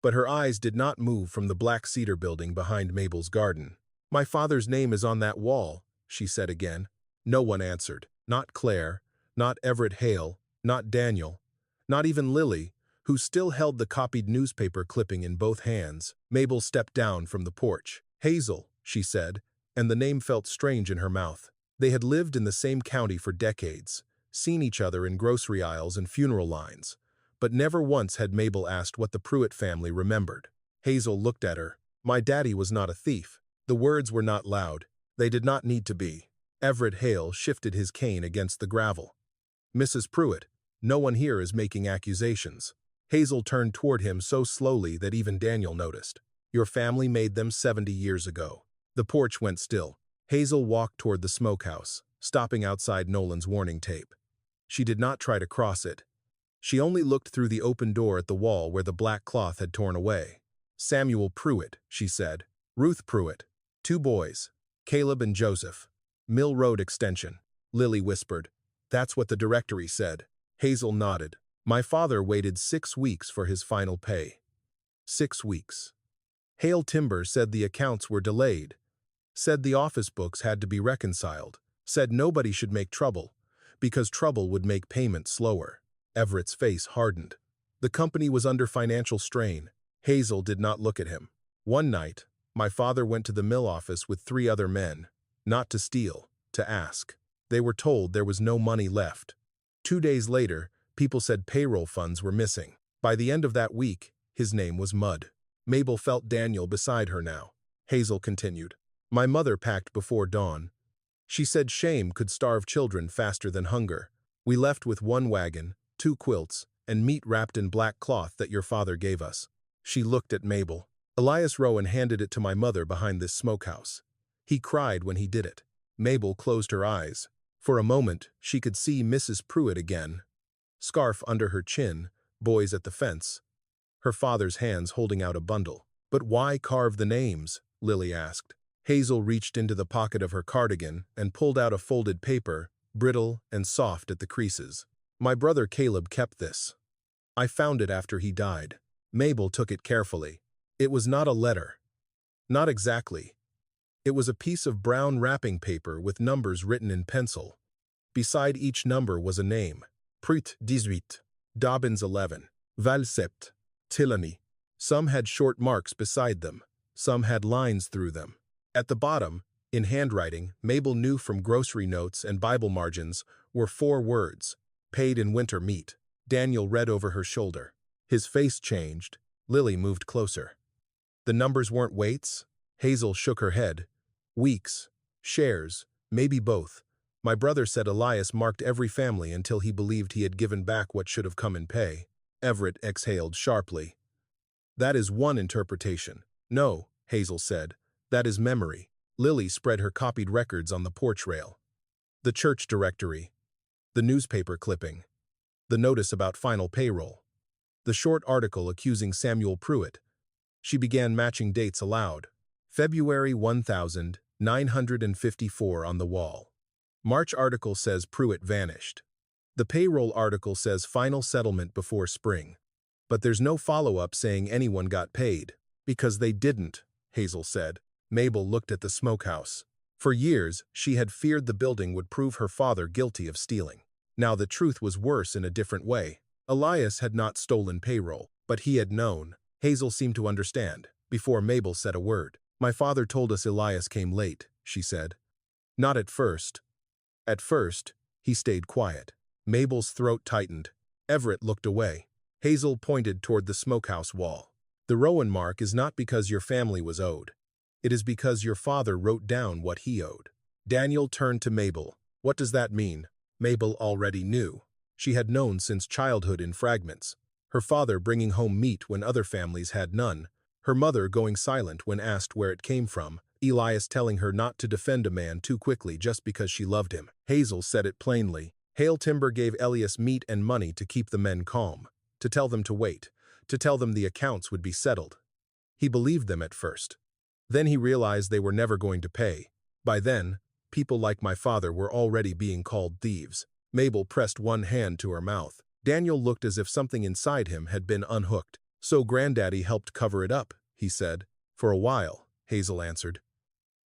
but her eyes did not move from the black cedar building behind Mabel's garden. My father's name is on that wall, she said again. No one answered. Not Claire, not Everett Hale, not Daniel, not even Lily, who still held the copied newspaper clipping in both hands. Mabel stepped down from the porch. Hazel, she said, and the name felt strange in her mouth. They had lived in the same county for decades, seen each other in grocery aisles and funeral lines, but never once had Mabel asked what the Pruitt family remembered. Hazel looked at her. My daddy was not a thief. The words were not loud. They did not need to be. Everett Hale shifted his cane against the gravel. Mrs. Pruitt, no one here is making accusations. Hazel turned toward him so slowly that even Daniel noticed. Your family made them 70 years ago. The porch went still. Hazel walked toward the smokehouse, stopping outside Nolan's warning tape. She did not try to cross it. She only looked through the open door at the wall where the black cloth had torn away. Samuel Pruitt, she said. Ruth Pruitt. 2 boys. Caleb and Joseph. Mill Road Extension. Lily whispered. That's what the directory said. Hazel nodded. My father waited 6 weeks for his final pay. 6 weeks. Hale Timber said the accounts were delayed. Said the office books had to be reconciled. Said nobody should make trouble, because trouble would make payment slower. Everett's face hardened. The company was under financial strain. Hazel did not look at him. One night, my father went to the mill office with 3 other men, not to steal, to ask. They were told there was no money left. 2 days later, people said payroll funds were missing. By the end of that week, his name was Mud. Mabel felt Daniel beside her now. Hazel continued. My mother packed before dawn. She said shame could starve children faster than hunger. We left with 1 wagon, 2 quilts, and meat wrapped in black cloth that your father gave us. She looked at Mabel. Elias Rowan handed it to my mother behind this smokehouse. He cried when he did it. Mabel closed her eyes. For a moment, she could see Mrs. Pruitt again. Scarf under her chin, boys at the fence. Her father's hands holding out a bundle. But why carve the names? Lily asked. Hazel reached into the pocket of her cardigan and pulled out a folded paper, brittle and soft at the creases. My brother Caleb kept this. I found it after he died. Mabel took it carefully. It was not a letter. Not exactly. It was a piece of brown wrapping paper with numbers written in pencil. Beside each number was a name. Pruitt 18, Dobbins 11, Valsept, Tilany. Some had short marks beside them, Some had lines through them. At the bottom, in handwriting, Mabel knew from grocery notes and Bible margins, were 4 words: paid in winter meat. Daniel read over her shoulder. His face changed. Lily moved closer. The numbers weren't weights? Hazel shook her head. Weeks. Shares. Maybe both. My brother said Elias marked every family until he believed he had given back what should have come in pay. Everett exhaled sharply. That is one interpretation. No, Hazel said. That is memory. Lily spread her copied records on the porch rail. The church directory. The newspaper clipping. The notice about final payroll. The short article accusing Samuel Pruitt. She began matching dates aloud. February 1954 on the wall. March article says Pruitt vanished. The payroll article says final settlement before spring. But there's no follow-up saying anyone got paid. Because they didn't, Hazel said. Mabel looked at the smokehouse. For years, she had feared the building would prove her father guilty of stealing. Now the truth was worse in a different way. Elias had not stolen payroll, but he had known. Hazel seemed to understand, before Mabel said a word. My father told us Elias came late, she said. Not at first. At first, he stayed quiet. Mabel's throat tightened. Everett looked away. Hazel pointed toward the smokehouse wall. The Rowan mark is not because your family was owed. It is because your father wrote down what he owed. Daniel turned to Mabel. What does that mean? Mabel already knew. She had known since childhood in fragments. Her father bringing home meat when other families had none. Her mother going silent when asked where it came from. Elias telling her not to defend a man too quickly just because she loved him. Hazel said it plainly. Hale Timber gave Elias meat and money to keep the men calm. To tell them to wait. To tell them the accounts would be settled. He believed them at first. Then he realized they were never going to pay. By then, people like my father were already being called thieves. Mabel pressed one hand to her mouth. Daniel looked as if something inside him had been unhooked. So Granddaddy helped cover it up, he said. For a while, Hazel answered.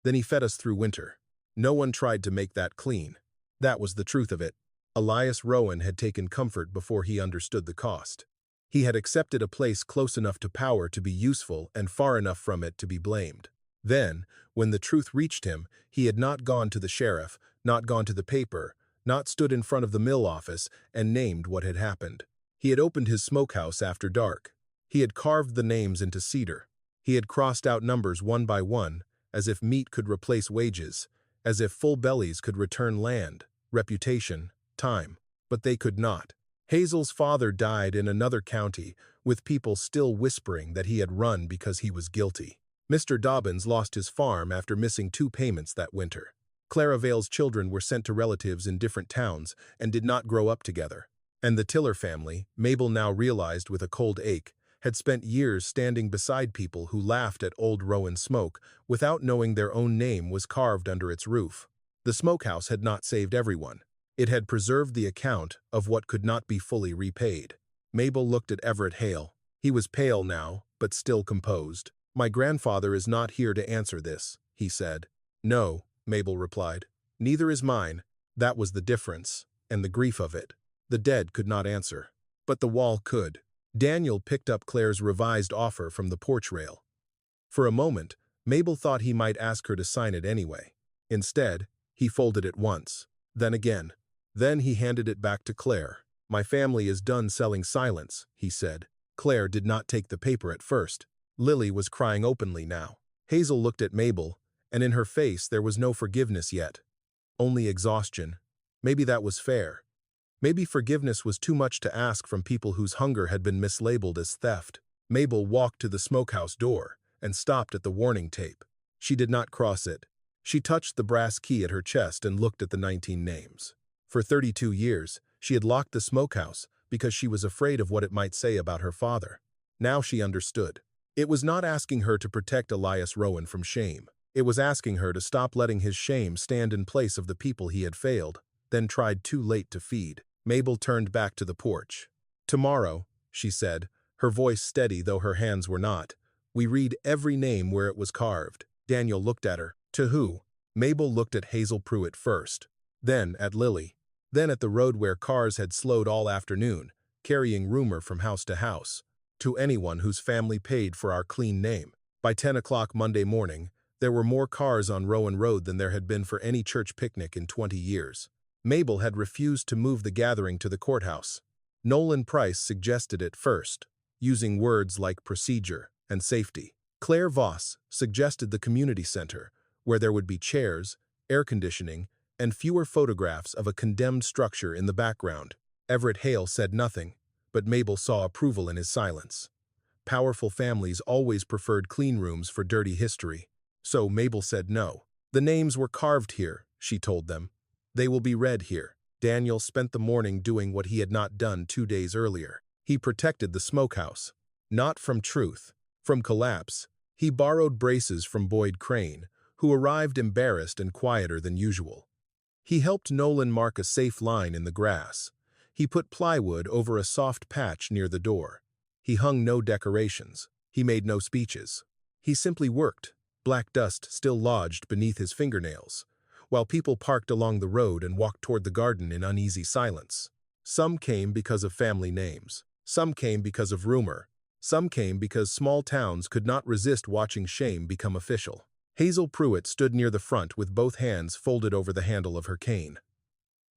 Then he fed us through winter. No one tried to make that clean. That was the truth of it. Elias Rowan had taken comfort before he understood the cost. He had accepted a place close enough to power to be useful and far enough from it to be blamed. Then, when the truth reached him, he had not gone to the sheriff, not gone to the paper, not stood in front of the mill office and named what had happened. He had opened his smokehouse after dark. He had carved the names into cedar. He had crossed out numbers one by one, as if meat could replace wages, as if full bellies could return land, reputation, time. But they could not. Hazel's father died in another county, with people still whispering that he had run because he was guilty. Mr. Dobbins lost his farm after missing 2 payments that winter. Clara Vale's children were sent to relatives in different towns and did not grow up together. And the Tiller family, Mabel now realized with a cold ache, had spent years standing beside people who laughed at old Rowan smoke without knowing their own name was carved under its roof. The smokehouse had not saved everyone. It had preserved the account of what could not be fully repaid. Mabel looked at Everett Hale. He was pale now, but still composed. My grandfather is not here to answer this, he said. No, Mabel replied. Neither is mine. That was the difference, and the grief of it. The dead could not answer. But the wall could. Daniel picked up Claire's revised offer from the porch rail. For a moment, Mabel thought he might ask her to sign it anyway. Instead, he folded it once, then again. Then he handed it back to Claire. My family is done selling silence, he said. Claire did not take the paper at first. Lily was crying openly now. Hazel looked at Mabel, and in her face there was no forgiveness yet. Only exhaustion. Maybe that was fair. Maybe forgiveness was too much to ask from people whose hunger had been mislabeled as theft. Mabel walked to the smokehouse door and stopped at the warning tape. She did not cross it. She touched the brass key at her chest and looked at the 19 names. For 32 years, she had locked the smokehouse because she was afraid of what it might say about her father. Now she understood. It was not asking her to protect Elias Rowan from shame. It was asking her to stop letting his shame stand in place of the people he had failed, then tried too late to feed. Mabel turned back to the porch. Tomorrow, she said, her voice steady though her hands were not, we read every name where it was carved. Daniel looked at her. To who? Mabel looked at Hazel Pruitt first, then at Lily, then at the road where cars had slowed all afternoon, carrying rumor from house to house. To anyone whose family paid for our clean name. By 10 o'clock Monday morning, there were more cars on Rowan Road than there had been for any church picnic in 20 years. Mabel had refused to move the gathering to the courthouse. Nolan Price suggested it first, using words like procedure and safety. Claire Voss suggested the community center, where there would be chairs, air conditioning, and fewer photographs of a condemned structure in the background. Everett Hale said nothing, but Mabel saw approval in his silence. Powerful families always preferred clean rooms for dirty history, so Mabel said no. The names were carved here, she told them. They will be read here. Daniel spent the morning doing what he had not done 2 days earlier. He protected the Smokehouse. Not from truth, from collapse. He borrowed braces from Boyd Crane, who arrived embarrassed and quieter than usual. He helped Nolan mark a safe line in the grass. He put plywood over a soft patch near the door. He hung no decorations. He made no speeches. He simply worked, black dust still lodged beneath his fingernails, while people parked along the road and walked toward the garden in uneasy silence. Some came because of family names. Some came because of rumor. Some came because small towns could not resist watching shame become official. Hazel Pruitt stood near the front with both hands folded over the handle of her cane.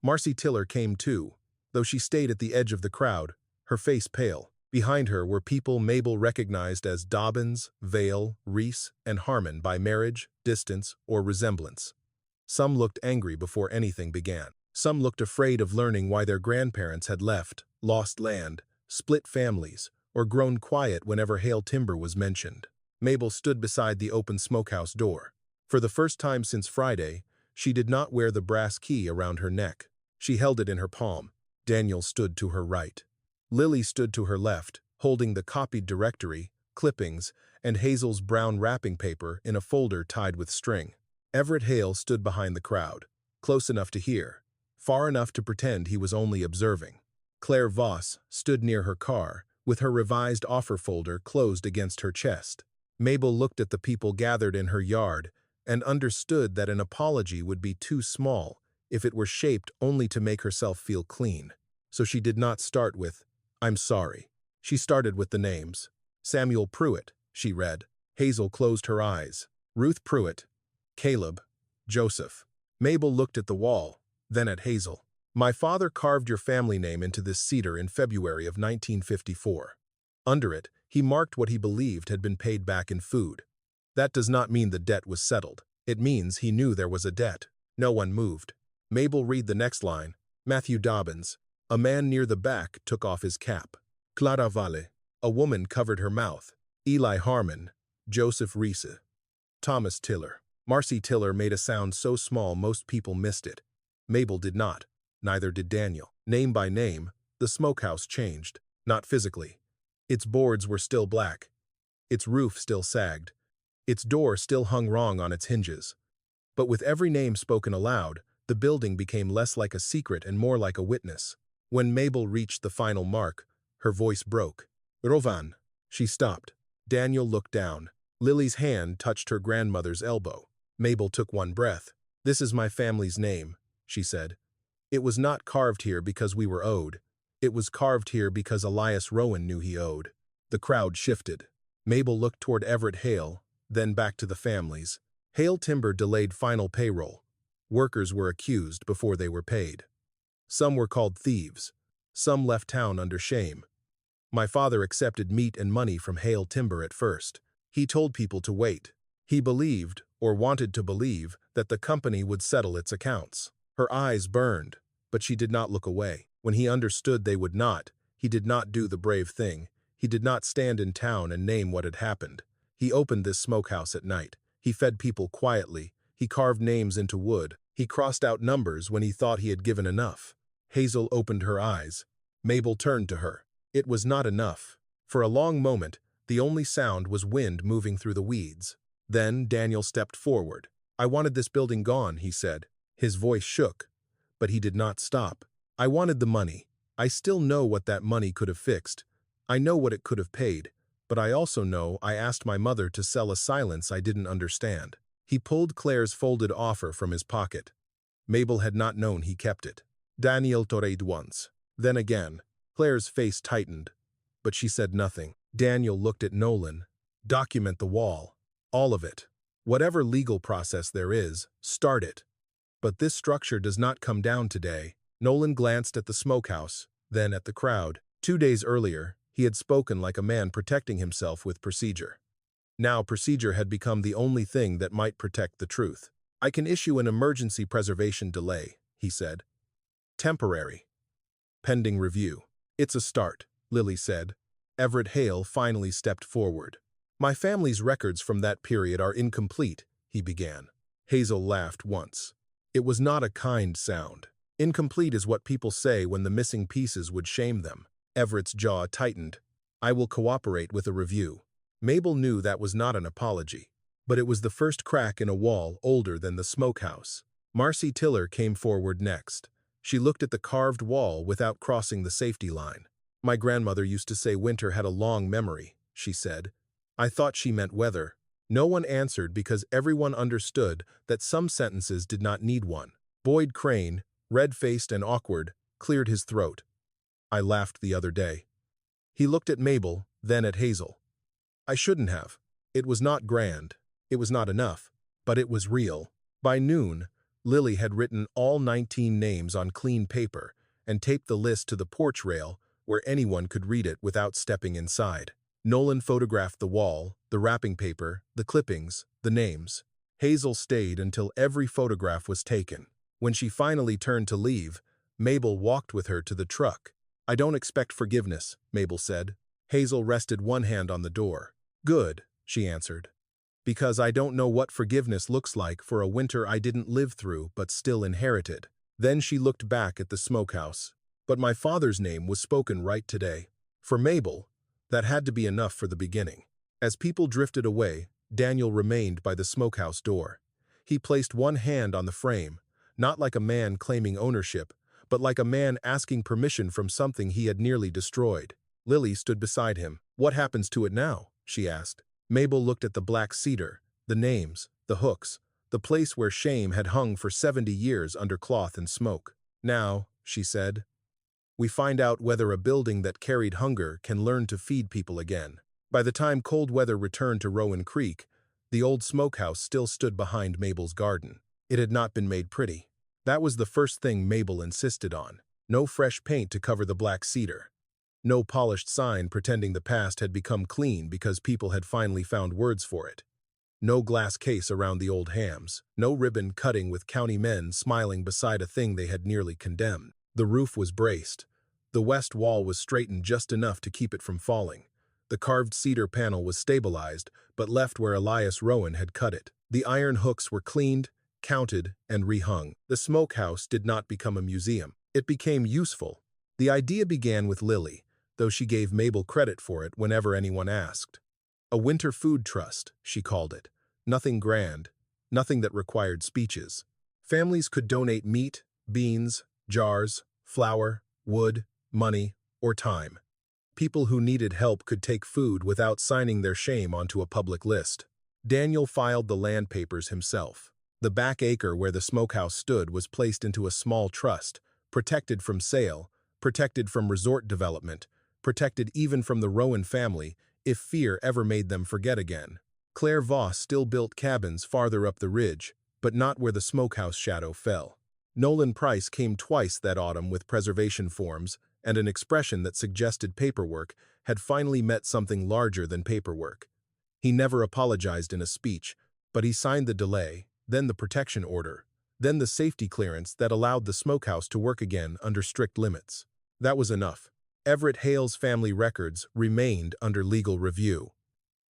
Marcy Tiller came too, though she stayed at the edge of the crowd, her face pale. Behind her were people Mabel recognized as Dobbins, Vale, Reese, and Harmon by marriage, distance, or resemblance. Some looked angry before anything began. Some looked afraid of learning why their grandparents had left, lost land, split families, or grown quiet whenever Hale timber was mentioned. Mabel stood beside the open smokehouse door. For the first time since Friday, she did not wear the brass key around her neck. She held it in her palm. Daniel stood to her right. Lily stood to her left, holding the copied directory, clippings, and Hazel's brown wrapping paper in a folder tied with string. Everett Hale stood behind the crowd, close enough to hear, far enough to pretend he was only observing. Claire Voss stood near her car, with her revised offer folder closed against her chest. Mabel looked at the people gathered in her yard and understood that an apology would be too small if it were shaped only to make herself feel clean. So she did not start with, "I'm sorry." She started with the names. Samuel Pruitt, she read. Hazel closed her eyes. Ruth Pruitt, Caleb, Joseph. Mabel looked at the wall, then at Hazel. "My father carved your family name into this cedar in February of 1954. Under it, he marked what he believed had been paid back in food. That does not mean the debt was settled. It means he knew there was a debt." No one moved. Mabel read the next line. Matthew Dobbins. A man near the back took off his cap. Clara Valle. A woman covered her mouth. Eli Harmon. Joseph Reese. Thomas Tiller. Marcy Tiller made a sound so small most people missed it. Mabel did not. Neither did Daniel. Name by name, the smokehouse changed. Not physically. Its boards were still black. Its roof still sagged. Its door still hung wrong on its hinges. But with every name spoken aloud, the building became less like a secret and more like a witness. When Mabel reached the final mark, her voice broke. "Rovan." She stopped. Daniel looked down. Lily's hand touched her grandmother's elbow. Mabel took one breath. "This is my family's name," she said. "It was not carved here because we were owed. It was carved here because Elias Rowan knew he owed." The crowd shifted. Mabel looked toward Everett Hale, then back to the families. Hale Timber delayed final payroll. Workers were accused before they were paid. Some were called thieves. Some left town under shame. My father accepted meat and money from Hale Timber at first. He told people to wait. He believed, or wanted to believe, that the company would settle its accounts. Her eyes burned, but she did not look away. When he understood they would not, he did not do the brave thing. He did not stand in town and name what had happened. He opened this smokehouse at night. He fed people quietly. He carved names into wood. He crossed out numbers when he thought he had given enough. Hazel opened her eyes. Mabel turned to her. It was not enough. For a long moment, the only sound was wind moving through the weeds. Then Daniel stepped forward. "I wanted this building gone," he said. His voice shook, but he did not stop. "I wanted the money. I still know what that money could have fixed. I know what it could have paid, but I also know I asked my mother to sell a silence I didn't understand." He pulled Claire's folded offer from his pocket. Mabel had not known he kept it. Daniel toread once. Then again. Claire's face tightened, but she said nothing. Daniel looked at Nolan. "Document the wall." All of it. Whatever legal process there is, start it. But this structure does not come down today. Nolan glanced at the smokehouse, then at the crowd. 2 days earlier, he had spoken like a man protecting himself with procedure. Now procedure had become the only thing that might protect the truth. I can issue an emergency preservation delay, he said. Temporary. Pending review. It's a start, Lily said. Everett Hale finally stepped forward. My family's records from that period are incomplete, he began. Hazel laughed once. It was not a kind sound. Incomplete is what people say when the missing pieces would shame them. Everett's jaw tightened. I will cooperate with a review. Mabel knew that was not an apology, but it was the first crack in a wall older than the smokehouse. Marcy Tiller came forward next. She looked at the carved wall without crossing the safety line. My grandmother used to say winter had a long memory, she said. I thought she meant weather. No one answered because everyone understood that some sentences did not need one. Boyd Crane, red-faced and awkward, cleared his throat. I laughed the other day. He looked at Mabel, then at Hazel. I shouldn't have. It was not grand. It was not enough. But it was real. By noon, Lily had written all 19 names on clean paper and taped the list to the porch rail where anyone could read it without stepping inside. Nolan photographed the wall, the wrapping paper, the clippings, the names. Hazel stayed until every photograph was taken. When she finally turned to leave, Mabel walked with her to the truck. I don't expect forgiveness, Mabel said. Hazel rested one hand on the door. Good, she answered. Because I don't know what forgiveness looks like for a winter I didn't live through but still inherited. Then she looked back at the smokehouse. But my father's name was spoken right today. For Mabel, that had to be enough for the beginning. As people drifted away, Daniel remained by the smokehouse door. He placed one hand on the frame, not like a man claiming ownership, but like a man asking permission from something he had nearly destroyed. Lily stood beside him. What happens to it now? She asked. Mabel looked at the black cedar, the names, the hooks, the place where shame had hung for 70 years under cloth and smoke. Now, she said, we find out whether a building that carried hunger can learn to feed people again. By the time cold weather returned to Rowan Creek, the old smokehouse still stood behind Mabel's garden. It had not been made pretty. That was the first thing Mabel insisted on. No fresh paint to cover the black cedar. No polished sign pretending the past had become clean because people had finally found words for it. No glass case around the old hams. No ribbon cutting with county men smiling beside a thing they had nearly condemned. The roof was braced. The west wall was straightened just enough to keep it from falling. The carved cedar panel was stabilized, but left where Elias Rowan had cut it. The iron hooks were cleaned, counted, and rehung. The smokehouse did not become a museum. It became useful. The idea began with Lily, though she gave Mabel credit for it whenever anyone asked. A winter food trust, she called it. Nothing grand, nothing that required speeches. Families could donate meat, beans, jars, flour, wood, money, or time. People who needed help could take food without signing their shame onto a public list. Daniel filed the land papers himself. The back acre where the smokehouse stood was placed into a small trust, protected from sale, protected from resort development, protected even from the Rowan family if fear ever made them forget again. Claire Voss still built cabins farther up the ridge, but not where the smokehouse shadow fell. Nolan Price came twice that autumn with preservation forms, and an expression that suggested paperwork had finally met something larger than paperwork. He never apologized in a speech, but he signed the delay, then the protection order, then the safety clearance that allowed the smokehouse to work again under strict limits. That was enough. Everett Hale's family records remained under legal review.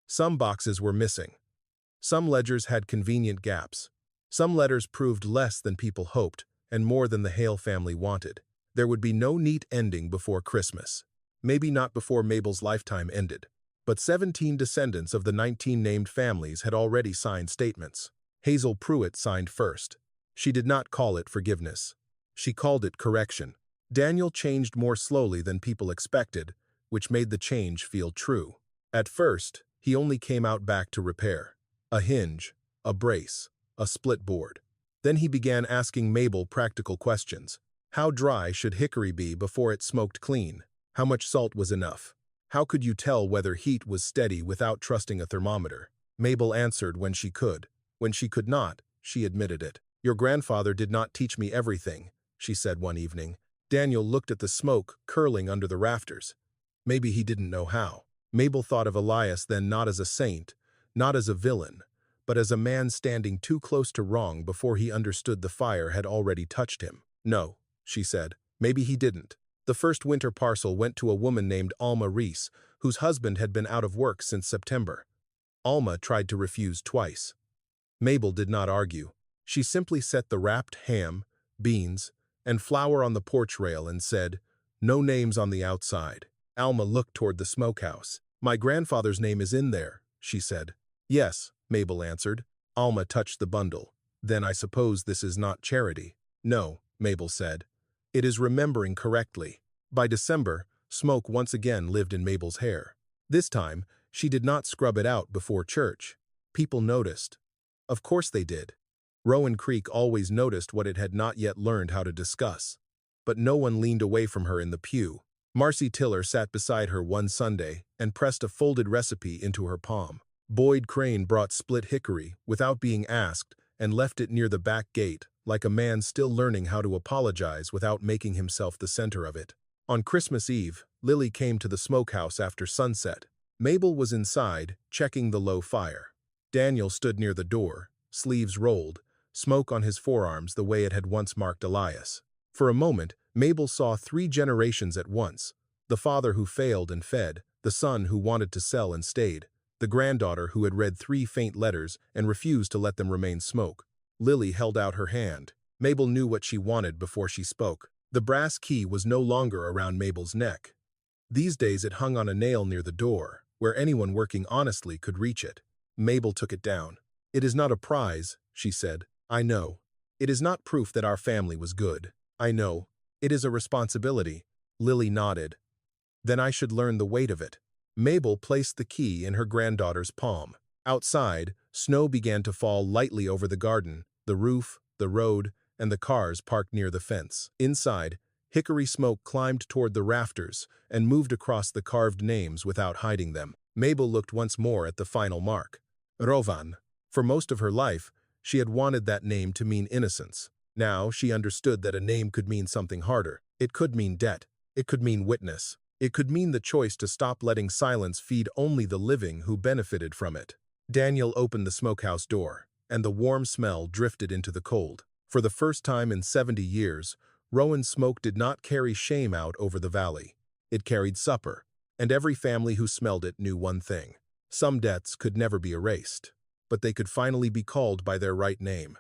Some boxes were missing. Some ledgers had convenient gaps. Some letters proved less than people hoped, and more than the Hale family wanted. There would be no neat ending before Christmas. Maybe not before Mabel's lifetime ended. But 17 descendants of the 19 named families had already signed statements. Hazel Pruitt signed first. She did not call it forgiveness. She called it correction. Daniel changed more slowly than people expected, which made the change feel true. At first, he only came out back to repair. A hinge, a brace, a split board. Then he began asking Mabel practical questions. How dry should hickory be before it smoked clean? How much salt was enough? How could you tell whether heat was steady without trusting a thermometer? Mabel answered when she could. When she could not, she admitted it. "Your grandfather did not teach me everything," she said one evening. Daniel looked at the smoke curling under the rafters. Maybe he didn't know how. Mabel thought of Elias then not as a saint, not as a villain, but as a man standing too close to wrong before he understood the fire had already touched him. "No," she said. "Maybe he didn't." The first winter parcel went to a woman named Alma Reese, whose husband had been out of work since September. Alma tried to refuse twice. Mabel did not argue. She simply set the wrapped ham, beans, and flour on the porch rail and said, "No names on the outside." Alma looked toward the smokehouse. "My grandfather's name is in there," she said. "Yes," Mabel answered. Alma touched the bundle. "Then I suppose this is not charity." "No," Mabel said. "It is remembering correctly." By December, smoke once again lived in Mabel's hair. This time, she did not scrub it out before church. People noticed. Of course they did. Rowan Creek always noticed what it had not yet learned how to discuss. But no one leaned away from her in the pew. Marcy Tiller sat beside her one Sunday and pressed a folded recipe into her palm. Boyd Crane brought split hickory without being asked and left it near the back gate, like a man still learning how to apologize without making himself the center of it. On Christmas Eve, Lily came to the smokehouse after sunset. Mabel was inside, checking the low fire. Daniel stood near the door, sleeves rolled, smoke on his forearms the way it had once marked Elias. For a moment, Mabel saw 3 generations at once: the father who failed and fed, the son who wanted to sell and stayed, the granddaughter who had read 3 faint letters and refused to let them remain smoke. Lily held out her hand. Mabel knew what she wanted before she spoke. The brass key was no longer around Mabel's neck. These days it hung on a nail near the door, where anyone working honestly could reach it. Mabel took it down. "It is not a prize," she said. "I know. It is not proof that our family was good. I know. It is a responsibility." Lily nodded. "Then I should learn the weight of it." Mabel placed the key in her granddaughter's palm. Outside, snow began to fall lightly over the garden, the roof, the road, and the cars parked near the fence. Inside, hickory smoke climbed toward the rafters and moved across the carved names without hiding them. Mabel looked once more at the final mark. Rovan. For most of her life, she had wanted that name to mean innocence. Now she understood that a name could mean something harder. It could mean debt. It could mean witness. It could mean the choice to stop letting silence feed only the living who benefited from it. Daniel opened the smokehouse door, and the warm smell drifted into the cold. For the first time in 70 years, Rowan's smoke did not carry shame out over the valley. It carried supper, and every family who smelled it knew one thing: some debts could never be erased, but they could finally be called by their right name.